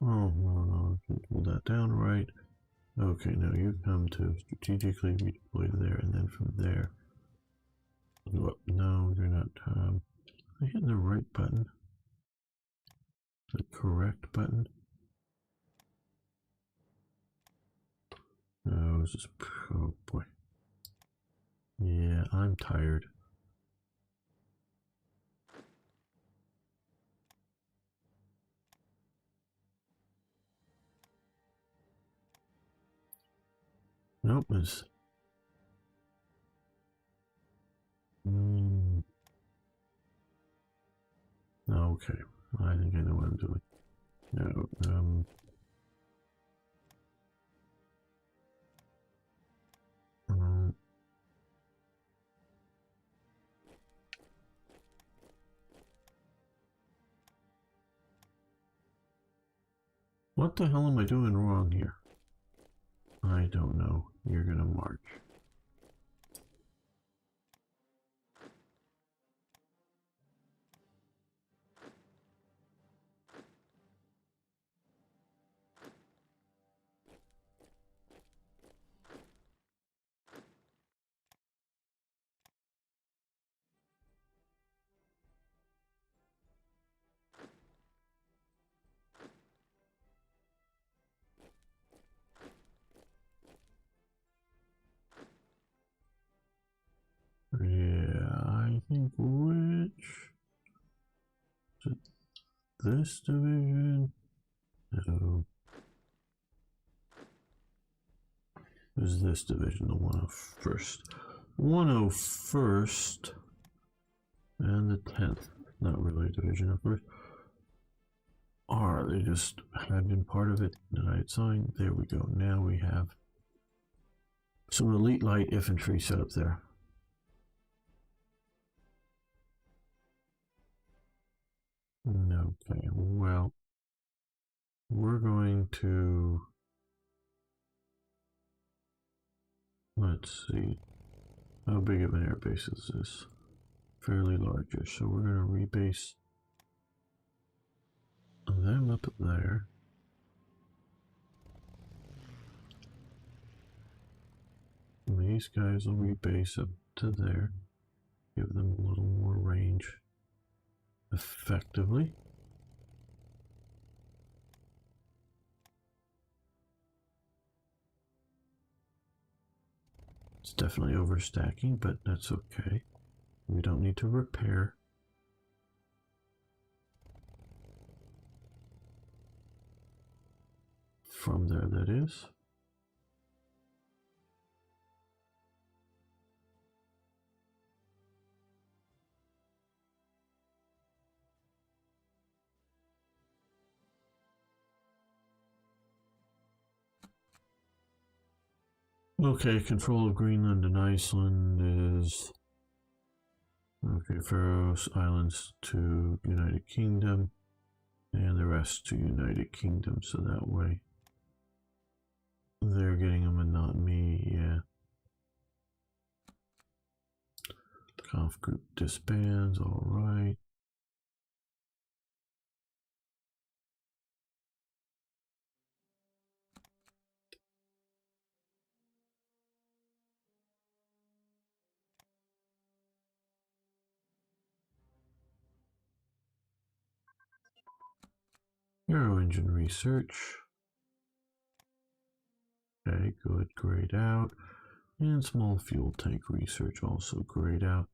Oh, no, pull that down right. Okay, now you come to strategically redeploy there, and then from there. No, you're not. I'm hitting the right button. The correct button. No, it's just. Oh boy. Yeah, I'm tired. Nope, it's. Okay, I think I know what I'm doing. No, what the hell am I doing wrong here? I don't know. You're gonna march. Yeah, I think this division? No. Is this division the 101st? 101st and the 10th. Not really a division of course. They just had been part of it that I had signed. There we go. Now we have some elite light infantry set up there. Okay, well, we're going to, let's see, how big of an air base is this? Fairly largish, so we're going to rebase them up there. And these guys will rebase up to there, give them a little more range effectively. It's definitely overstacking, but that's okay. We don't need to repair. From there, that is. Okay, control of Greenland and Iceland is okay. Faroe Islands to United Kingdom, and the rest to United Kingdom. So that way, they're getting them and not me. Yeah. Conf group disbands. All right. Aero engine research. Okay, good, grayed out. And small fuel tank research also grayed out,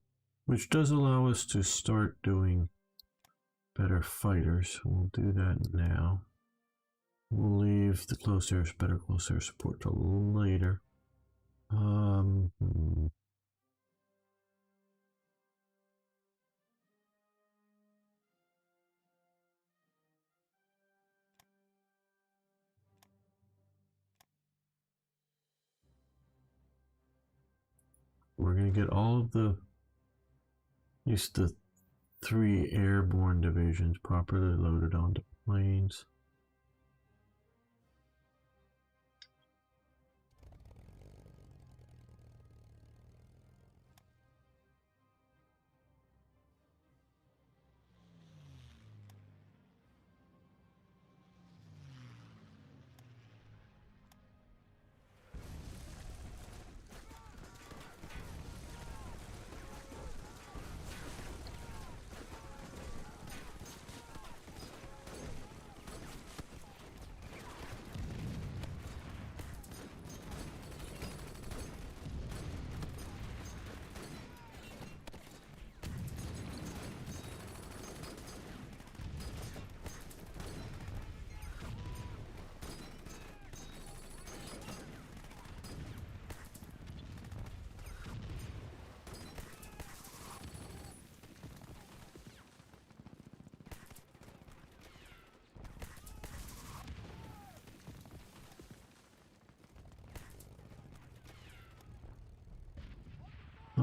which does allow us to start doing better fighters. We'll do that now. We'll leave the better close air support till later. We're going to get all of the, at least the 3 airborne divisions properly loaded onto planes.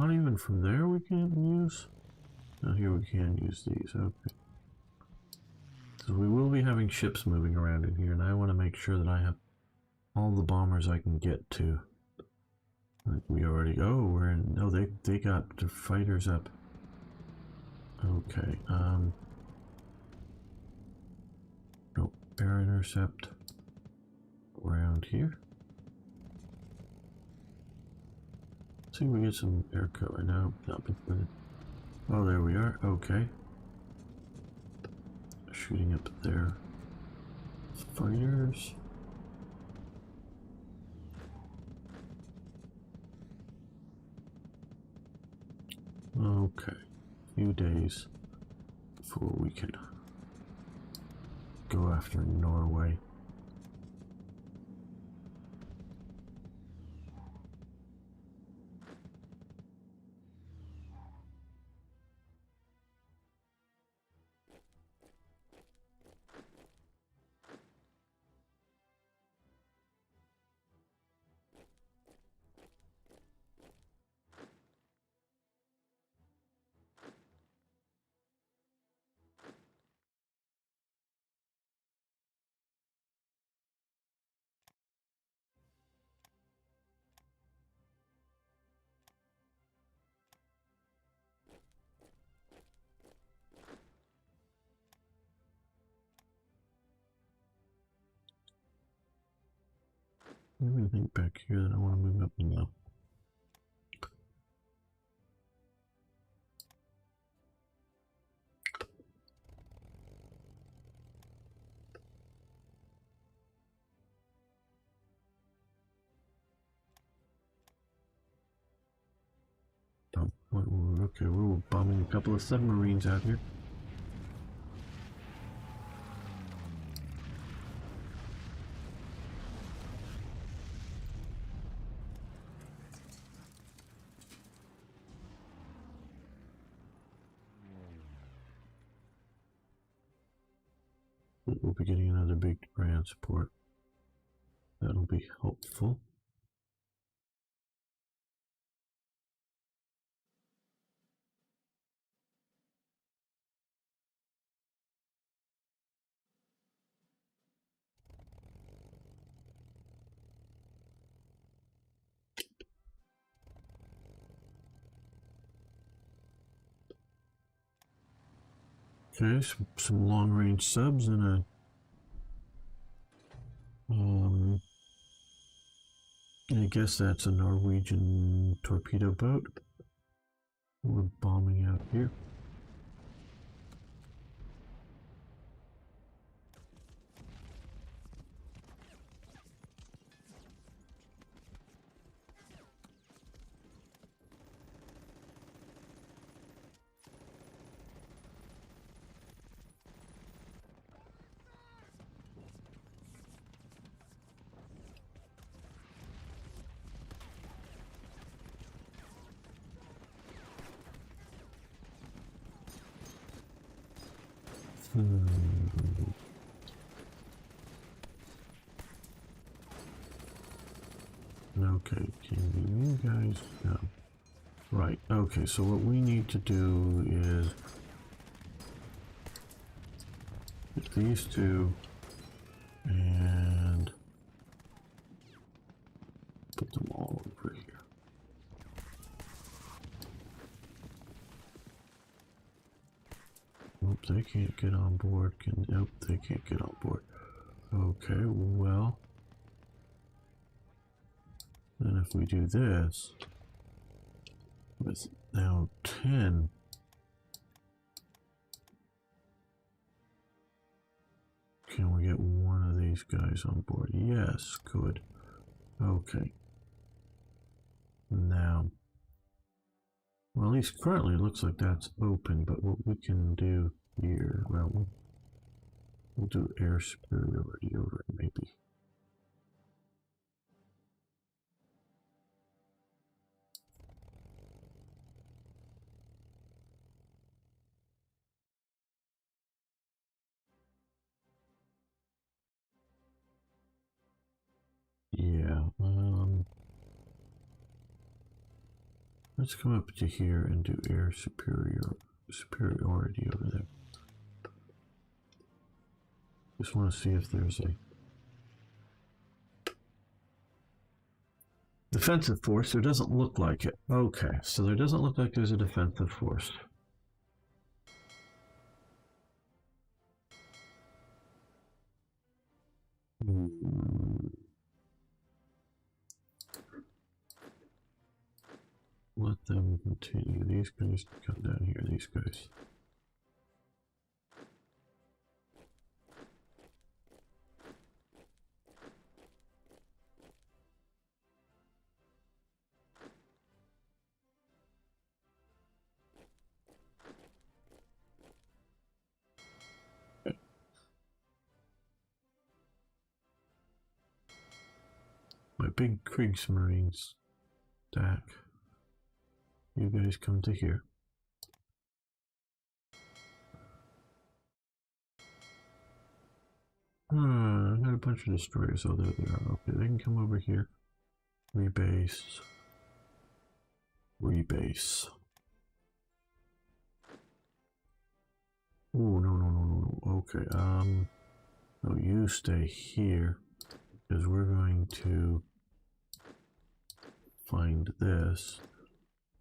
Not even from there we can't use? Oh, here we can use these, okay. So we will be having ships moving around in here, and I want to make sure that I have all the bombers I can get to. Like we already, oh, we're in, no, they got the fighters up. Okay, no, air intercept around here. See, we get some air cover now. Not been. Oh, there we are. Okay. Shooting up there. Fighters. Okay. Few days before we can go after Norway. Anything back here that I want to move up? No. Oh, okay, we're bombing a couple of submarines out here. We'll be getting another big transport. That'll be helpful. Okay, some long-range subs and a I guess that's a Norwegian torpedo boat. We're bombing out here. Okay, can you guys no. Right, okay, so what we need to do is get these two and put them all over here. Nope, they can't get on board. Nope, they can't get on board. Okay, well, then if we do this with now 10, can we get one of these guys on board? Yes, good. Okay. Now, well, at least currently it looks like that's open, but what we can do here, well, we'll do air superiority over it, maybe. Yeah, Let's come up to here and do air superiority over there. Just want to see if there's a defensive force. There doesn't look like it. Okay, so there doesn't look like there's a defensive force. Let them continue. These guys come down here. These guys. My big Kriegsmarines stack. You guys come to here. I got a bunch of destroyers. Oh, there they are. Okay, they can come over here. Rebase. Rebase. Oh, no. Okay, no, you stay here. Because we're going to find this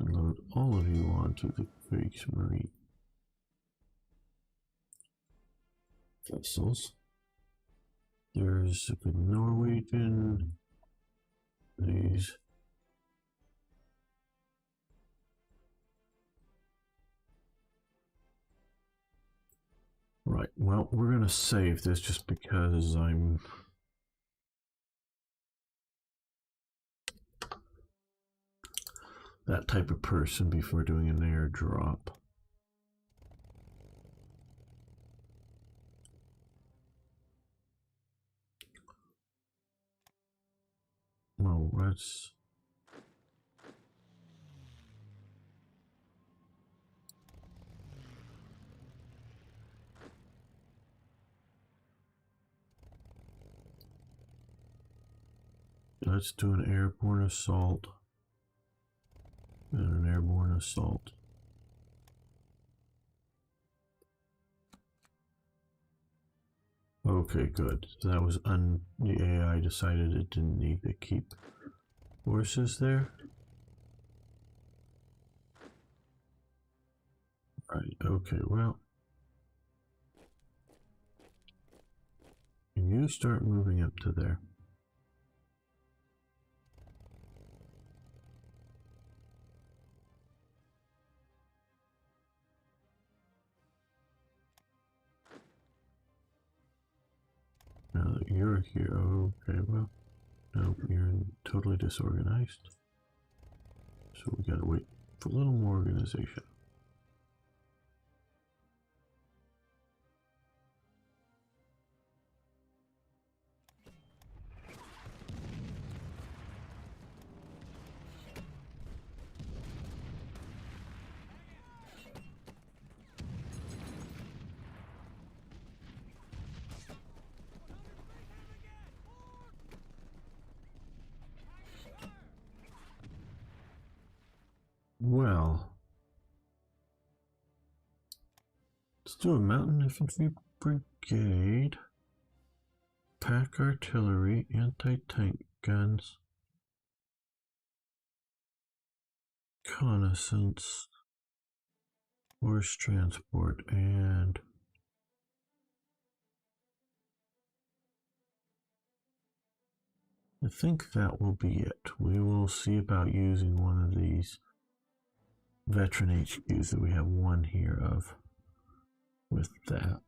and load all of you onto the Kriegsmarine vessels. There's the Norwegian, these. Right, well, we're going to save this just because I'm that type of person before doing an airdrop. No, let's do an airborne assault and an airborne assault. Okay, good. So that was the AI decided it didn't need to keep forces there. Right, okay, well. Can you start moving up to there? Now that you're here, okay, well, no, you're totally disorganized. So we gotta wait for a little more organization. Well, let's do a mountain infantry brigade, pack artillery, anti-tank guns, reconnaissance, horse transport, and I think that will be it. We will see about using one of these veteran HQs that we have one here of with that.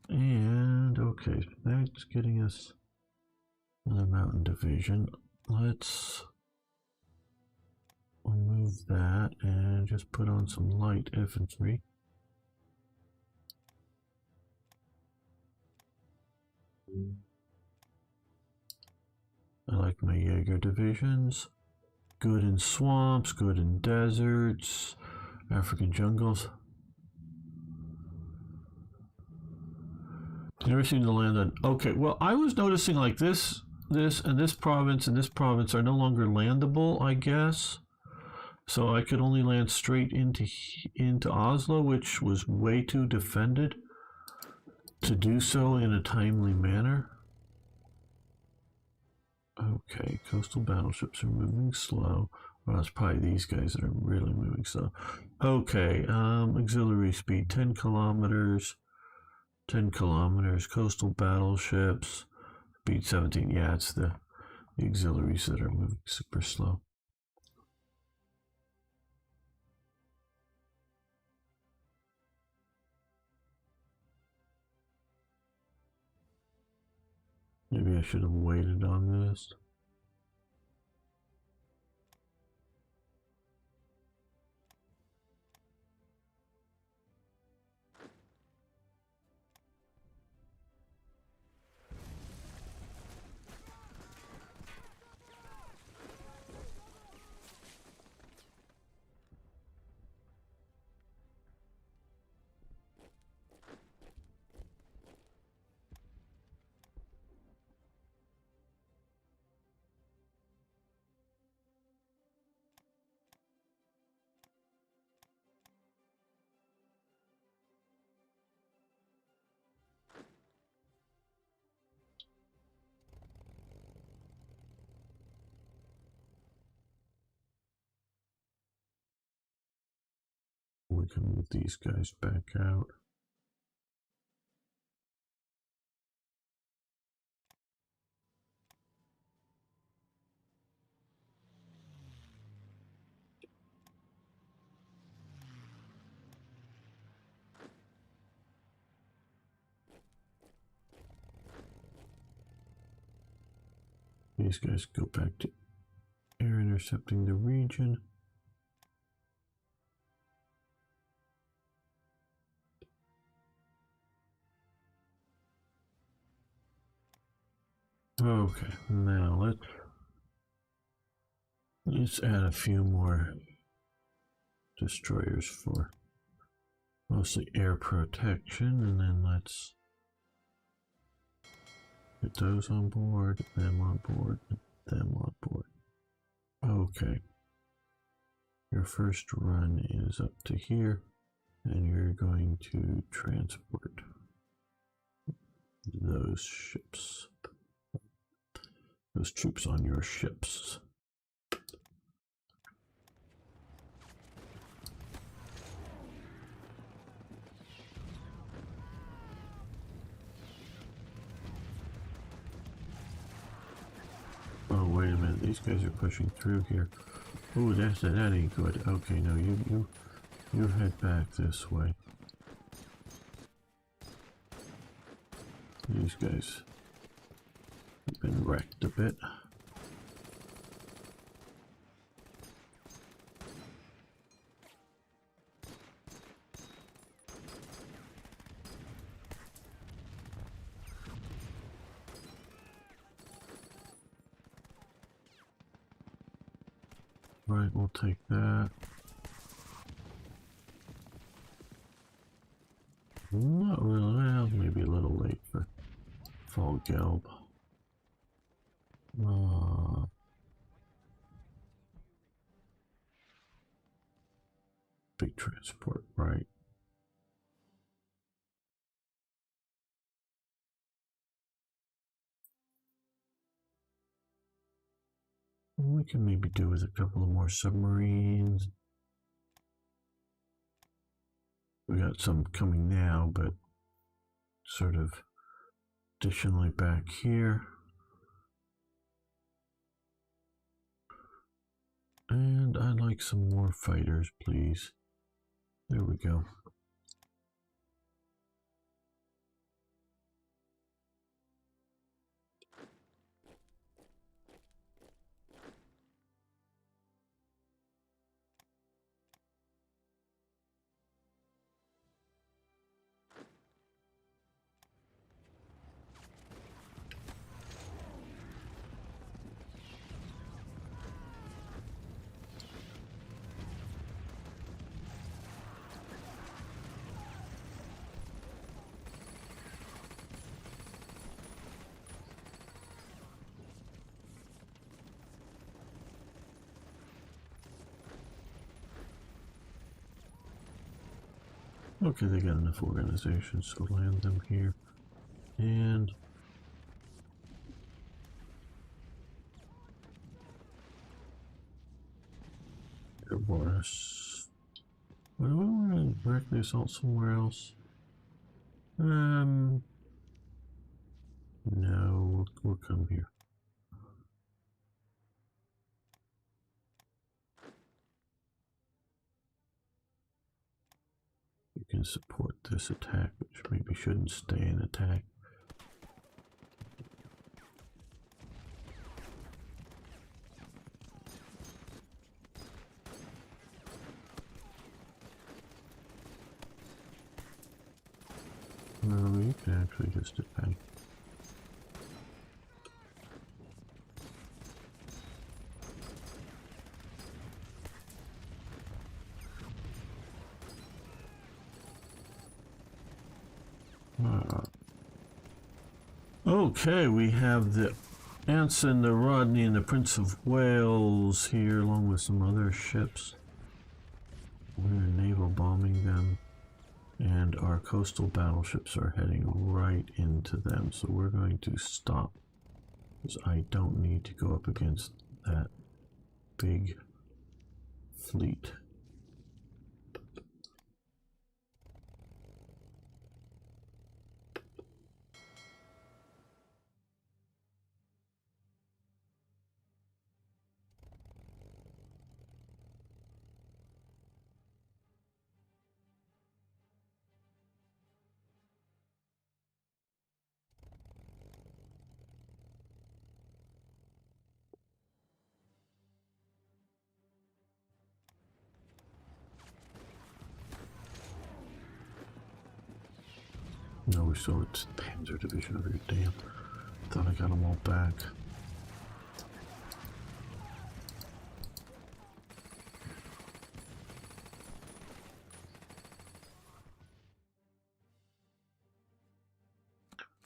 And okay, that's getting us another mountain division. Let's remove that and just put on some light infantry. I like my Jaeger divisions. Good in swamps, good in deserts, African jungles. Never seen the land on. Okay, well, I was noticing like this and this province are no longer landable, I guess. So I could only land straight into Oslo, which was way too defended to do so in a timely manner. Okay, coastal battleships are moving slow. Well, it's probably these guys that are really moving slow. Okay, auxiliary speed 10 kilometers. 10 kilometers. Coastal battleships. Speed 17. Yeah, it's the auxiliaries that are moving super slow. Maybe I should have waited on this. We can move these guys back out. These guys go back to air intercepting the region. Okay, now let's add a few more destroyers for mostly air protection, and then let's get those on board, them on board, them on board. Okay, your first run is up to here, and you're going to transport those ships, those troops on your ships. Oh, wait a minute, these guys are pushing through here. Oh, that ain't good. Okay, no, you head back this way. These guys have been wrecked a bit. Right, we'll take that. Not really, well, maybe a little late for Fall Gelb. Big transport, right. We can maybe do with a couple of more submarines. We got some coming now, but sort of additionally back here. And I'd like some more fighters, please. There we go. Okay, they got enough organization, so land them here. And Boris. Well, do we want to directly assault somewhere else? No, we'll come here. You can support this attack, which maybe shouldn't stay in attack. No, you can actually just attack. Okay, we have the Anson, the Rodney, and the Prince of Wales here, along with some other ships. We're naval bombing them, and our coastal battleships are heading right into them. So we're going to stop, because I don't need to go up against that big fleet. No, we still it's Panzer Division over here. Damn. Thought I got them all back.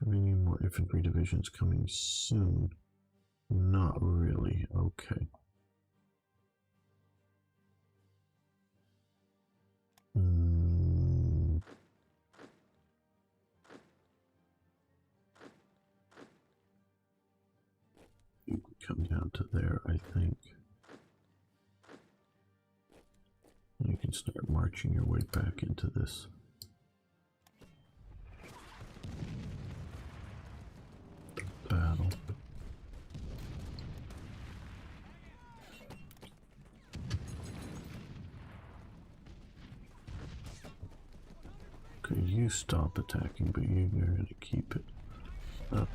We need more infantry divisions coming soon. Not really. Okay. You can come down to there, I think. You can start marching your way back into this. Battle. Okay, you stop attacking, but you're going to keep it up.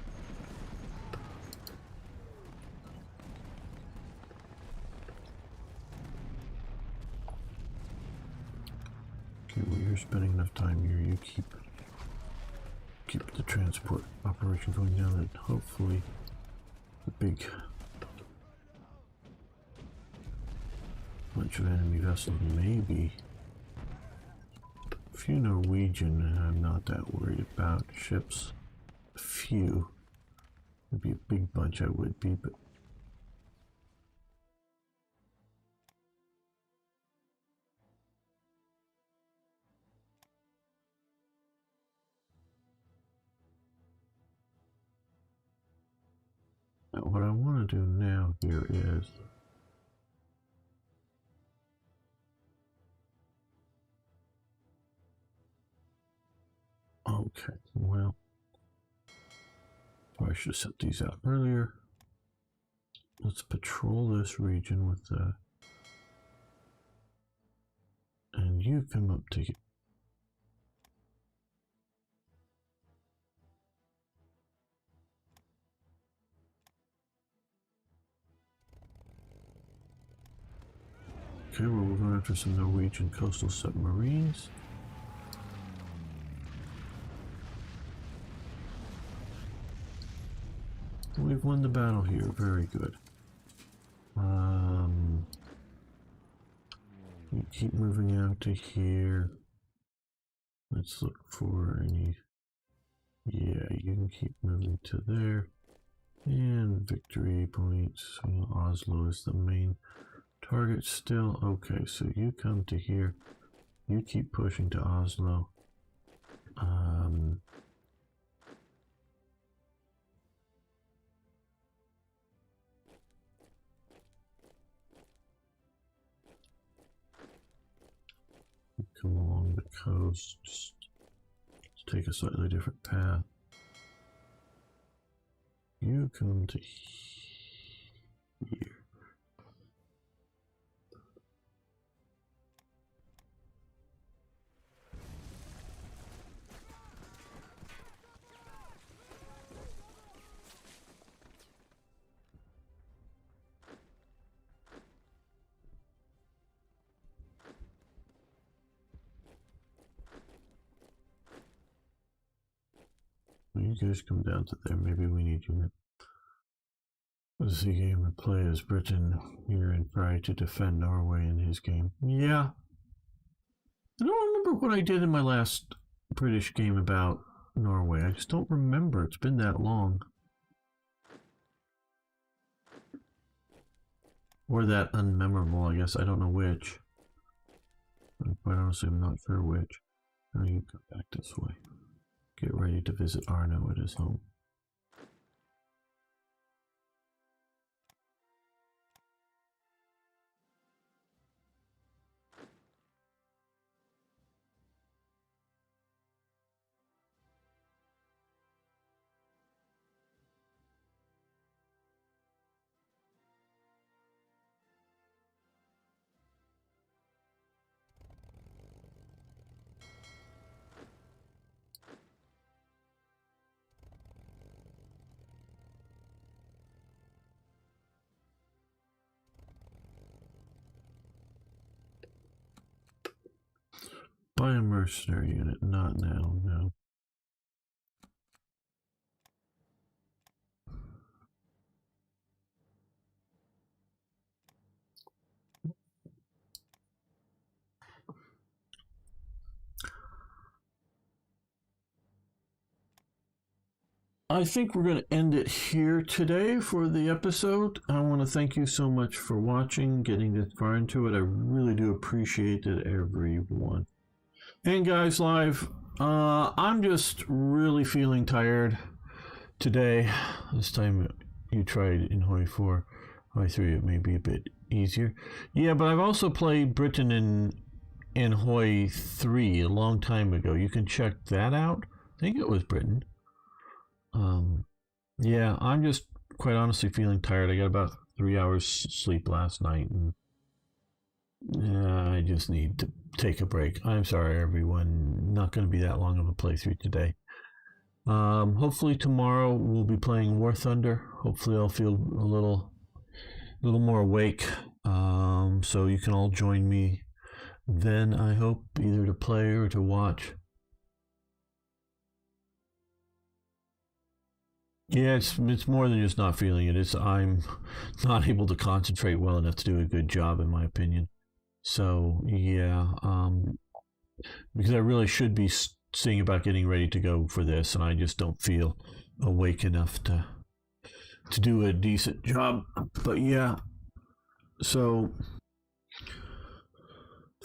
Okay, well, you're spending enough time here. You keep the transport operation going down, and hopefully the big bunch of enemy vessels, maybe a few Norwegian, and I'm not that worried about ships. A few. It'd be a big bunch, I would be, but now, what I want to do now here is okay, well, I should have set these out earlier. Let's patrol this region with the, and you come up to it. Okay, well, we're going after some Norwegian coastal submarines. We've won the battle here. Very good. You keep moving out to here. Let's look for any. Yeah, you can keep moving to there. And victory points. Well, Oslo is the main target still. Okay, so you come to here. You keep pushing to Oslo. Come along the coast, just take a slightly different path. You come to here. You guys come down to there. Maybe we need you. Was the game we play as Britain here and try to defend Norway in his game? Yeah. I don't remember what I did in my last British game about Norway. I just don't remember. It's been that long. Or that unmemorable, I guess. I don't know which. Quite honestly, I'm not sure which. Now you go back this way. Get ready to visit Arno at his home. Buy a mercenary unit, not now, no. I think we're going to end it here today for the episode. I want to thank you so much for watching, getting this far into it. I really do appreciate it, everyone. And guys, live, I'm just really feeling tired today. This time you tried in Hoi 4, Hoi 3, it may be a bit easier. Yeah, but I've also played Britain in Hoi 3 a long time ago. You can check that out. I think it was Britain. Yeah, I'm just quite honestly feeling tired. I got about 3 hours sleep last night, and I just need to take a break. I'm sorry, everyone. Not going to be that long of a playthrough today. Hopefully tomorrow we'll be playing War Thunder. Hopefully I'll feel a little more awake. So you can all join me then, I hope, either to play or to watch. Yeah, it's more than just not feeling it. It's I'm not able to concentrate well enough to do a good job, in my opinion. So yeah, because I really should be seeing about getting ready to go for this, and I just don't feel awake enough to do a decent job. But yeah, so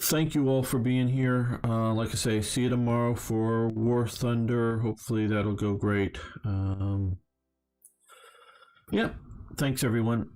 thank you all for being here. Like I say, see you tomorrow for War Thunder. Hopefully that'll go great. Yeah, thanks everyone.